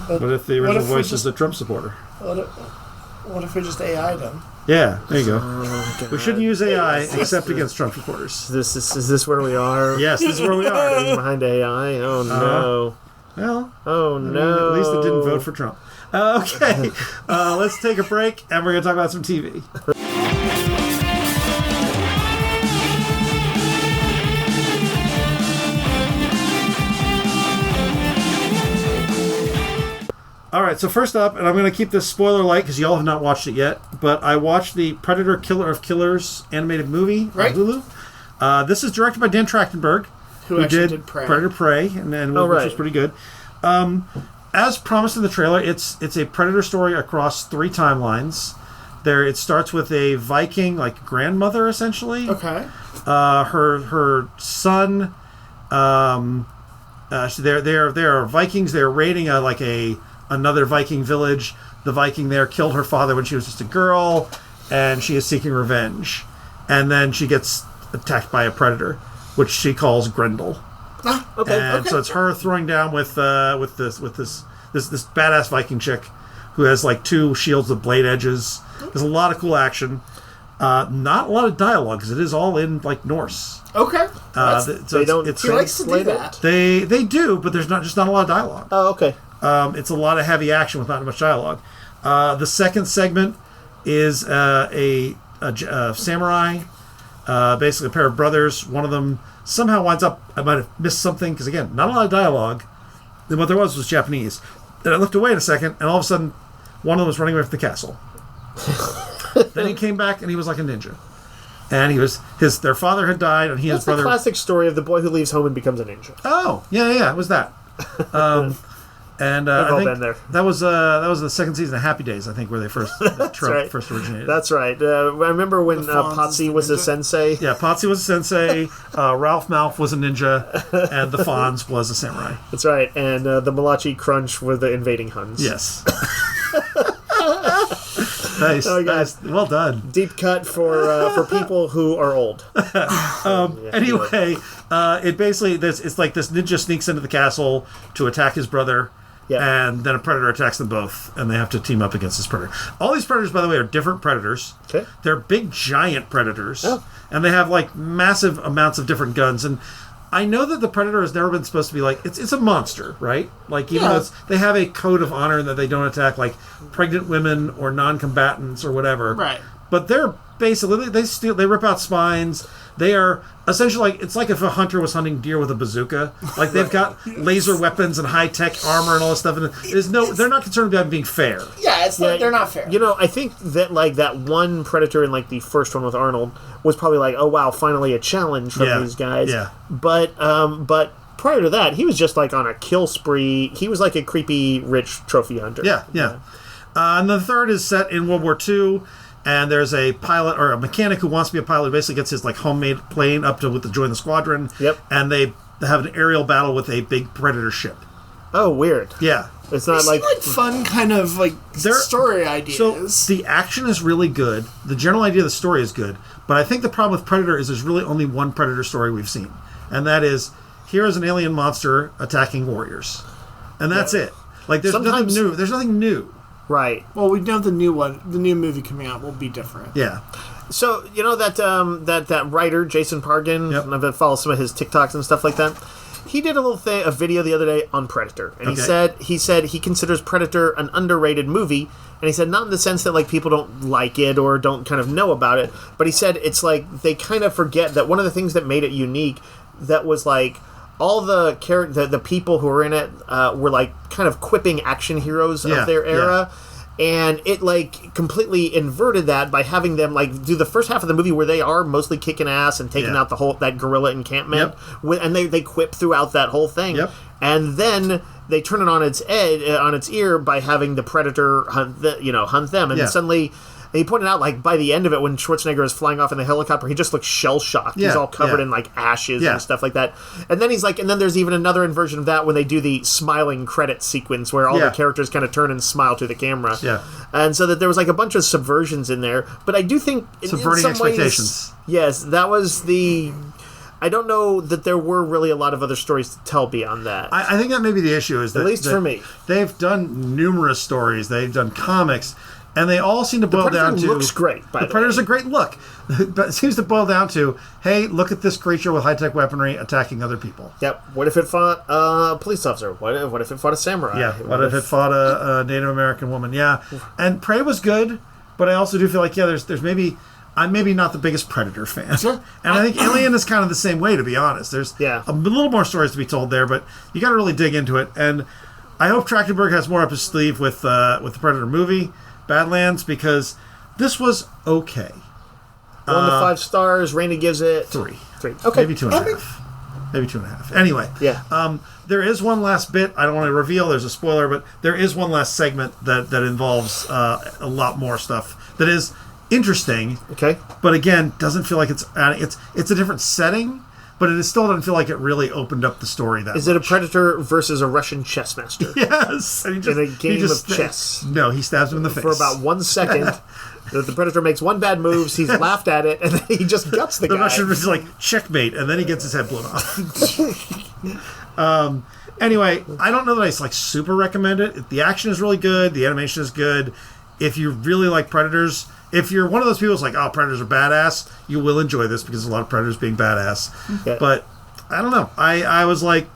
What if the original voice is a Trump supporter?
What if we just AI'd him?
Yeah, there you go. We shouldn't use AI except against Trump supporters.
Is this where we are?
Yes, this is where we are.
Behind AI? Oh no.
Well,
oh no.
At least it didn't vote for Trump. Okay, let's take a break, and we're going to talk about some TV. All right, so first up, and I'm going to keep this spoiler light because y'all have not watched it yet, but I watched the Predator Killer of Killers animated movie on Hulu. This is directed by Dan Trachtenberg, who did Predator Prey, and which was pretty good. As promised in the trailer, it's a Predator story across 3 timelines. It starts with a Viking, like grandmother, essentially.
Okay.
Her son. They're Vikings. They're raiding another Viking village. The Viking there killed her father when she was just a girl, and she is seeking revenge. And then she gets attacked by a predator, which she calls Grendel. So it's her throwing down with this badass Viking chick who has 2 shields with blade edges. There's a lot of cool action. Not a lot of dialogue because it is all in Norse.
Okay.
They don't.
He likes to do that.
They do, but there's not a lot of dialogue.
Oh, okay.
It's a lot of heavy action with not much dialogue. The second segment is a samurai, basically a pair of brothers. One of them somehow winds up. I might have missed something because again, not a lot of dialogue. Then what there was Japanese. Then I looked away in a second, and all of a sudden, one of them was running away from the castle. Then he came back, and he was like a ninja. And their father had died, and he and his brother.
That's the classic story of the boy who leaves home and becomes a ninja.
Oh, yeah, it was that. And
We've
I
all
think
been there.
that was the second season of Happy Days, I think, where they first first originated.
That's right. I remember when
The Fonz
Potsy was a sensei.
Yeah, Potsy was a sensei, Ralph Malph was a ninja, and the Fonz was a samurai.
That's right. And the Malachi Crunch were the invading Huns.
Yes. Nice.
Oh,
Nice. Well done.
Deep cut for people who are old.
Anyway, it basically it's like this ninja sneaks into the castle to attack his brother.
Yeah.
And then a predator attacks them both, and they have to team up against this predator. All these predators, by the way, are different predators.
Okay.
They're big, giant predators.
Oh.
And they have, like, massive amounts of different guns. And I know that the predator has never been supposed to be, like... It's a monster, right? Like, even though they have a code of honor that they don't attack, like, pregnant women or non-combatants or whatever.
Right.
But they're basically... They rip out spines. They are... Essentially, like, it's like if a hunter was hunting deer with a bazooka. Like, they've got laser weapons and high-tech armor and all this stuff. And they're not concerned about being fair.
Yeah, they're not fair.
You know, I think that, like, that one Predator in, like, the first one with Arnold was probably like, oh, wow, finally a challenge from these guys.
Yeah.
But prior to that, he was just, like, on a kill spree. He was like a creepy, rich trophy hunter.
Yeah. And the third is set in World War II. And there's a pilot or a mechanic who wants to be a pilot who basically gets his like homemade plane up to join the squadron.
Yep.
And they have an aerial battle with a big predator ship.
Oh, weird.
Yeah.
It's not
like fun kind of like story ideas.
So the action is really good. The general idea of the story is good. But I think the problem with Predator is there's really only one Predator story we've seen. And that is, here is an alien monster attacking warriors. And that's it. Like there's nothing new. There's nothing new.
Right.
Well, we know the new movie coming out will be different.
Yeah.
So, you know that writer, Jason Pargin, and I've been following some of his TikToks and stuff like that. He did a video the other day on Predator, and he said he considers Predator an underrated movie, and he said not in the sense that like people don't like it or don't kind of know about it, but he said it's like they kind of forget that one of the things that made it unique that was like all the people who were in it were like kind of quipping action heroes of their era. And it, like, completely inverted that by having them, like, do the first half of the movie where they are mostly kicking ass and taking out that guerrilla encampment. And they quip throughout that whole thing. And then they turn it on its ear by having the Predator hunt them. And suddenly... And he pointed out, like, by the end of it, when Schwarzenegger is flying off in the helicopter, he just looks shell-shocked. He's all covered in, like, ashes and stuff like that. And then he's like, and then there's even another inversion of that when they do the smiling credit sequence where all the characters kind of turn and smile to the camera.
Yeah.
And so that there was, like, a bunch of subversions in there. But I do think...
Subverting
in some
expectations.
Ways, yes, that was the... I don't know that there were really a lot of other stories to tell beyond that.
I think that may be the issue. Is that,
at least for me.
They've done numerous stories. They've done comics. And they all seem to boil down to...
The Predator looks great, by the way.
The Predator's a great look. But it seems to boil down to, hey, look at this creature with high-tech weaponry attacking other people.
Yep. What if it fought a police officer? What if it fought a samurai?
Yeah. What if it fought a Native American woman? Yeah. And Prey was good, but I also do feel like, there's maybe... I'm maybe not the biggest Predator fan.
Sure.
And I think Alien is kind of the same way, to be honest. There's a little more stories to be told there, but you got to really dig into it. And I hope Trachtenberg has more up his sleeve with the Predator movie, Badlands, because this was okay.
1 to 5 stars. Randy gives it
3.
Okay.
Maybe 2.5. Maybe 2.5. Anyway.
Yeah.
There is one last bit. I don't want to reveal. There's a spoiler, but there is one last segment that involves a lot more stuff that is interesting.
Okay.
But again, doesn't feel like it's a different setting. But it still doesn't feel like it really opened up the story that much.
Is it a Predator versus a Russian chess master?
Yes. And
in a game of chess.
No, he stabs him in the face.
For about 1 second. The Predator makes one bad move, he's laughed at it, and then he just guts the guy.
The Russian is like, checkmate, and then he gets his head blown off. Anyway, I don't know that I super recommend it. The action is really good. The animation is good. If you really like Predators... If you're one of those people who's like, oh, Predators are badass, you will enjoy this because there's a lot of Predators being badass. Yeah. But, I don't know. I was like,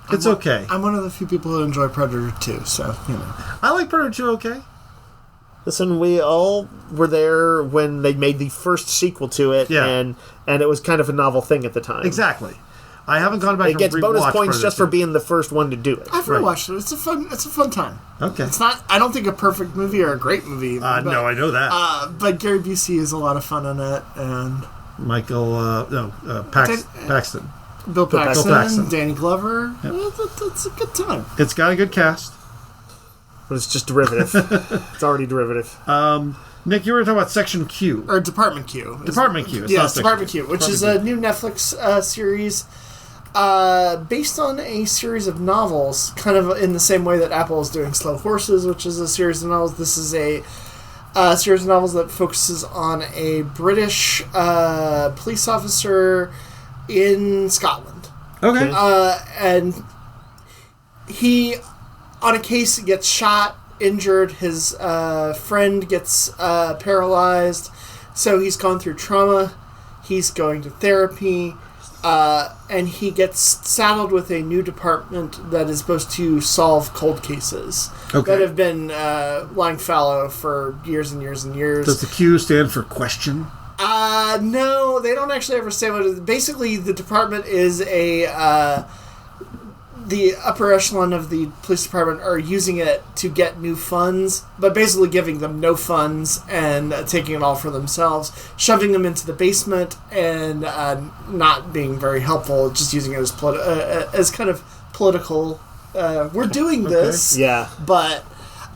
it's okay.
I'm one of the few people who enjoy Predator 2, so,
I like Predator 2 okay.
Listen, we all were there when they made the first sequel to it, and it was kind of a novel thing at the time.
Exactly. I haven't gone back.
It gets bonus points Predator just 2. For being the first one to do it.
I've rewatched it. It's a fun time.
Okay.
It's not. I don't think a perfect movie or a great movie.
No, I know that.
But Gary Busey is a lot of fun in it, and
Paxton.
Bill Paxton, Danny Glover. Yep. It's a good time.
It's got a good cast.
but it's just derivative. It's already derivative.
Nick, you were talking about Section Q.
Or Department Q.
Department Q.
Yes, Department Q, which is a new Netflix series based on a series of novels, kind of in the same way that Apple is doing Slow Horses, which is a series of novels. This is a series of novels that focuses on a British police officer in Scotland.
Okay.
And he, on a case, gets shot, injured. His friend gets paralyzed. So he's gone through trauma. He's going to therapy. And he gets saddled with a new department that is supposed to solve cold cases that have been lying fallow for years and years and years.
Does the Q stand for question?
No, they don't actually ever say what it is. Basically, the department is the upper echelon of the police department are using it to get new funds, but basically giving them no funds and taking it all for themselves, shoving them into the basement and not being very helpful, just using it as kind of political. We're doing this, but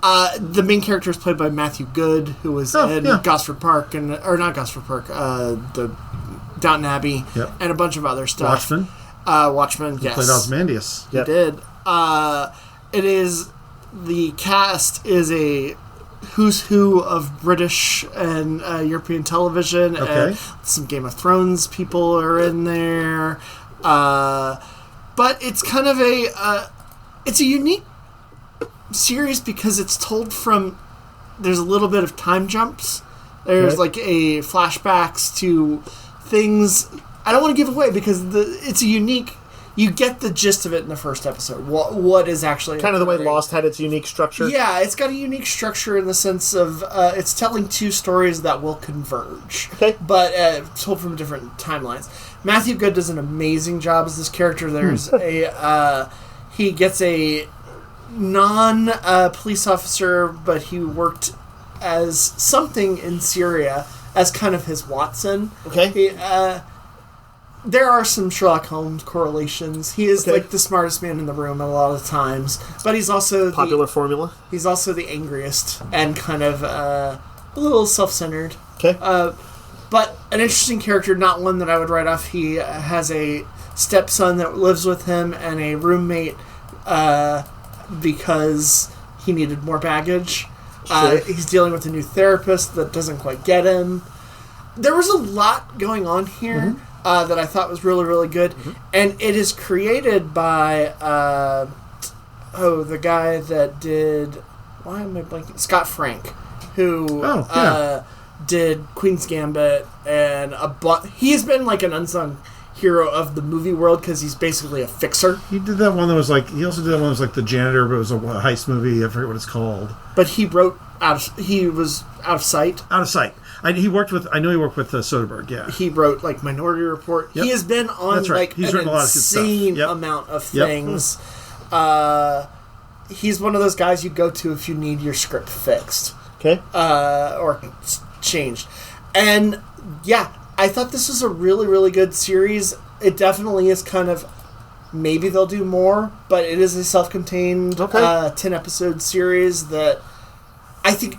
the main character is played by Matthew Good, who was in Gosford Park or not Gosford Park, the Downton Abbey, and a bunch of other stuff. Watchmen, yes.
Played Ozymandias.
He did. It is... The cast is a who's who of British and European television.
Okay.
Some Game of Thrones people are in there. But it's kind of it's a unique series because it's told from... There's a little bit of time jumps. There's like a flashbacks to things... I don't want to give away because it's a unique... You get the gist of it in the first episode. What is actually...
Kind of the way Lost had its unique structure?
Yeah, it's got a unique structure in the sense of it's telling two stories that will converge.
Okay.
But told from different timelines. Matthew Good does an amazing job as this character. There's he gets a non-police officer, but he worked as something in Syria as kind of his Watson.
Okay.
There are some Sherlock Holmes correlations. He is like the smartest man in the room a lot of times, but he's also
popular formula.
He's also the angriest and kind of a little self-centered.
Okay.
But an interesting character, not one that I would write off. He has a stepson that lives with him and a roommate because he needed more baggage.
Sure.
He's dealing with a new therapist that doesn't quite get him. There was a lot going on here. That I thought was really, really good. And it is created by, the guy that did... Why am I blanking? Scott Frank, who did Queen's Gambit and he's been like an unsung hero of the movie world because he's basically a fixer.
He did that one that was like... He also did that one that was like The Janitor, but it was a heist movie. I forget what it's called.
But he was Out of Sight.
Out of Sight. I know he worked with Soderbergh, yeah.
He wrote, like, Minority Report. Yep. He has been on, like,
He's
an insane amount of things. He's one of those guys you go to if you need your script fixed.
Okay.
Or changed. And, yeah, I thought this was a really, really good series. It definitely is kind of... Maybe they'll do more, but it is a self-contained 10-episode series that I think...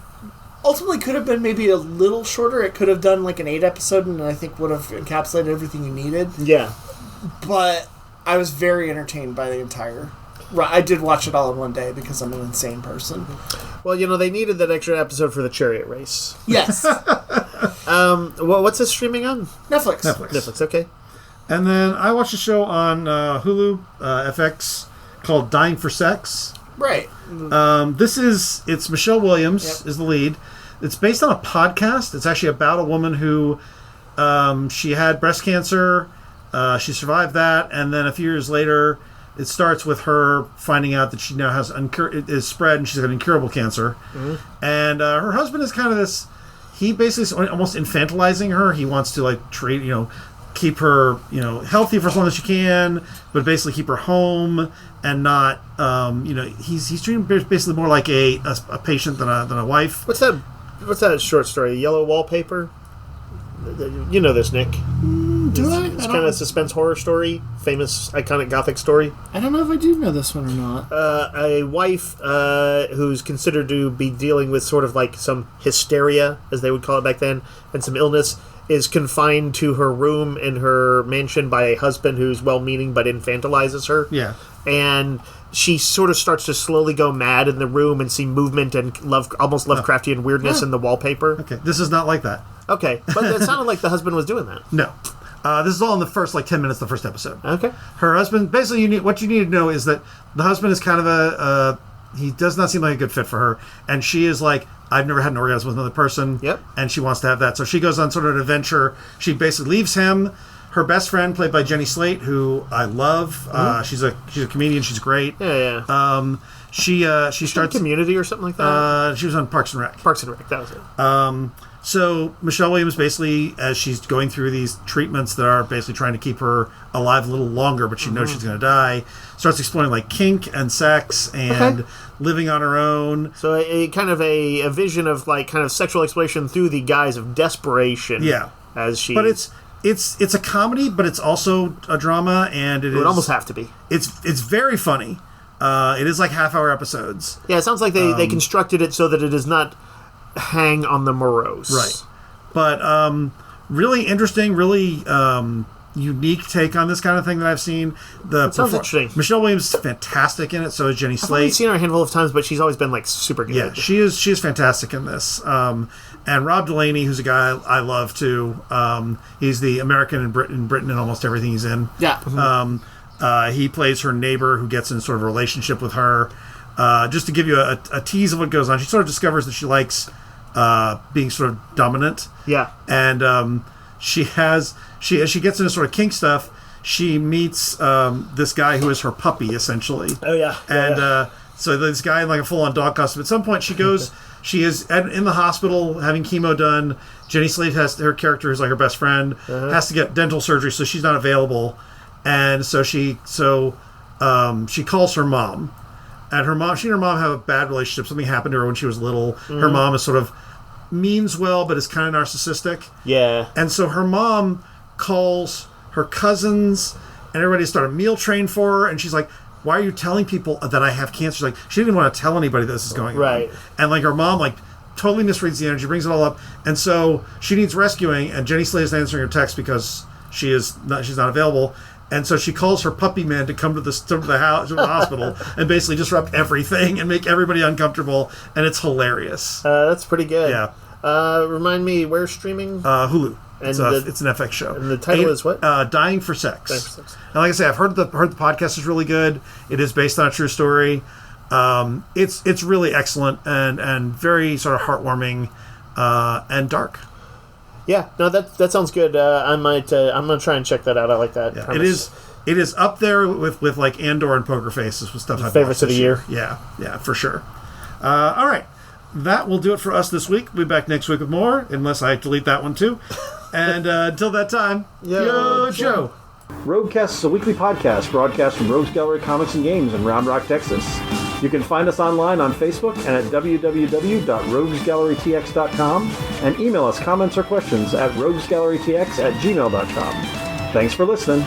Ultimately, could have been maybe a little shorter. It could have done like an 8-episode, and I think would have encapsulated everything you needed.
Yeah,
but I was very entertained by the entire. I did watch it all in one day because I'm an insane person.
Well, they needed that extra episode for the chariot race.
Yes.
What's this streaming on?
Netflix.
Okay.
And then I watched a show on Hulu, FX, called Dying for Sex.
Right.
It's Michelle Williams is the lead. It's based on a podcast. It's actually about a woman who she had breast cancer. She survived that, and then a few years later, it starts with her finding out that she now has it is spread, and she's got incurable cancer. And her husband is kind of this. He basically is almost infantilizing her. He wants to like treat keep her healthy for as long as she can, but basically keep her home and not he's treating basically more like a patient than a wife.
What's that short story? Yellow Wallpaper? You know this, Nick.
Do I?
It's kind of a suspense horror story, famous, iconic gothic story.
I don't know if I do know this one or not.
A wife who's considered to be dealing with sort of like some hysteria, as they would call it back then, and some illness, is confined to her room in her mansion by a husband who's well-meaning but infantilizes her.
Yeah.
And she sort of starts to slowly go mad in the room and see movement and almost Lovecraftian weirdness in the wallpaper.
Okay, this is not like that.
Okay, but it sounded like the husband was doing that.
No. This is all in the first, 10 minutes of the first episode.
Okay.
Her husband, basically, what you need to know is that the husband is kind of he does not seem like a good fit for her. And she is like, I've never had an orgasm with another person.
Yep.
And she wants to have that. So she goes on sort of an adventure. She basically leaves him. Her best friend, played by Jenny Slate, who I love. She's a comedian. She's great.
Yeah.
She starts
Community or something like that.
She was on Parks and Rec.
Parks and Rec. That was it.
So Michelle Williams, basically, as she's going through these treatments that are basically trying to keep her alive a little longer, but she knows she's going to die, starts exploring kink and sex and living on her own.
So a kind of a vision of kind of sexual exploration through the guise of desperation.
Yeah.
As she.
But it's a comedy, but it's also a drama, and it
would almost have to be.
It's very funny. It is half-hour episodes.
Yeah, it sounds like they constructed it so that it does not hang on the morose.
Right. But really interesting, really unique take on this kind of thing that I've seen.
Sounds interesting.
Michelle Williams is fantastic in it, so is Jenny
I've
Slate.
only seen her a handful of times, but she's always been super good.
Yeah, she is fantastic in this. And Rob Delaney, who's a guy I love too. He's the American in Britain in almost everything he's in.
Yeah.
He plays her neighbor who gets in sort of a relationship with her. Just to give you a tease of what goes on, she sort of discovers that she likes being sort of dominant.
Yeah.
And as she gets into sort of kink stuff, she meets this guy who is her puppy, essentially.
Oh, yeah.
And so this guy in a full-on dog costume. At some point, she goes... She is in the hospital having chemo done. Jenny Slate her character is her best friend, has to get dental surgery, so she's not available. And so she calls her mom. And she and her mom have a bad relationship. Something happened to her when she was little. Her mom is sort of means well, but is kind of narcissistic.
Yeah.
And so her mom calls her cousins, and everybody start a meal train for her. And she's like, why are you telling people that I have cancer? She didn't want to tell anybody this is going on.
Right.
And her mom totally misreads the energy, brings it all up. And so she needs rescuing, and Jenny Slate is answering her text because she's not available. And so she calls her puppy man to come to the hospital and basically disrupt everything and make everybody uncomfortable, and it's hilarious.
That's pretty good.
Yeah.
Remind me, where's streaming?
Hulu.
And
it's an FX show.
And the title is what?
Dying for Sex. And like I say, I've heard the podcast is really good. It is based on a true story. It's really excellent and very sort of heartwarming and dark.
Yeah, no, that sounds good. I'm gonna try and check that out. I like that.
Yeah, it is up there with Andor and Poker Face with stuff I've
favorites of the year.
Yeah, for sure. All right, that will do it for us this week. We'll be back next week with more, unless I delete that one too. And until that time, yo Joe.
Roguecast is a weekly podcast broadcast from Rogues Gallery Comics and Games in Round Rock, Texas. You can find us online on Facebook and at www.roguesgallerytx.com and email us comments or questions at roguesgallerytx@gmail.com. Thanks for listening.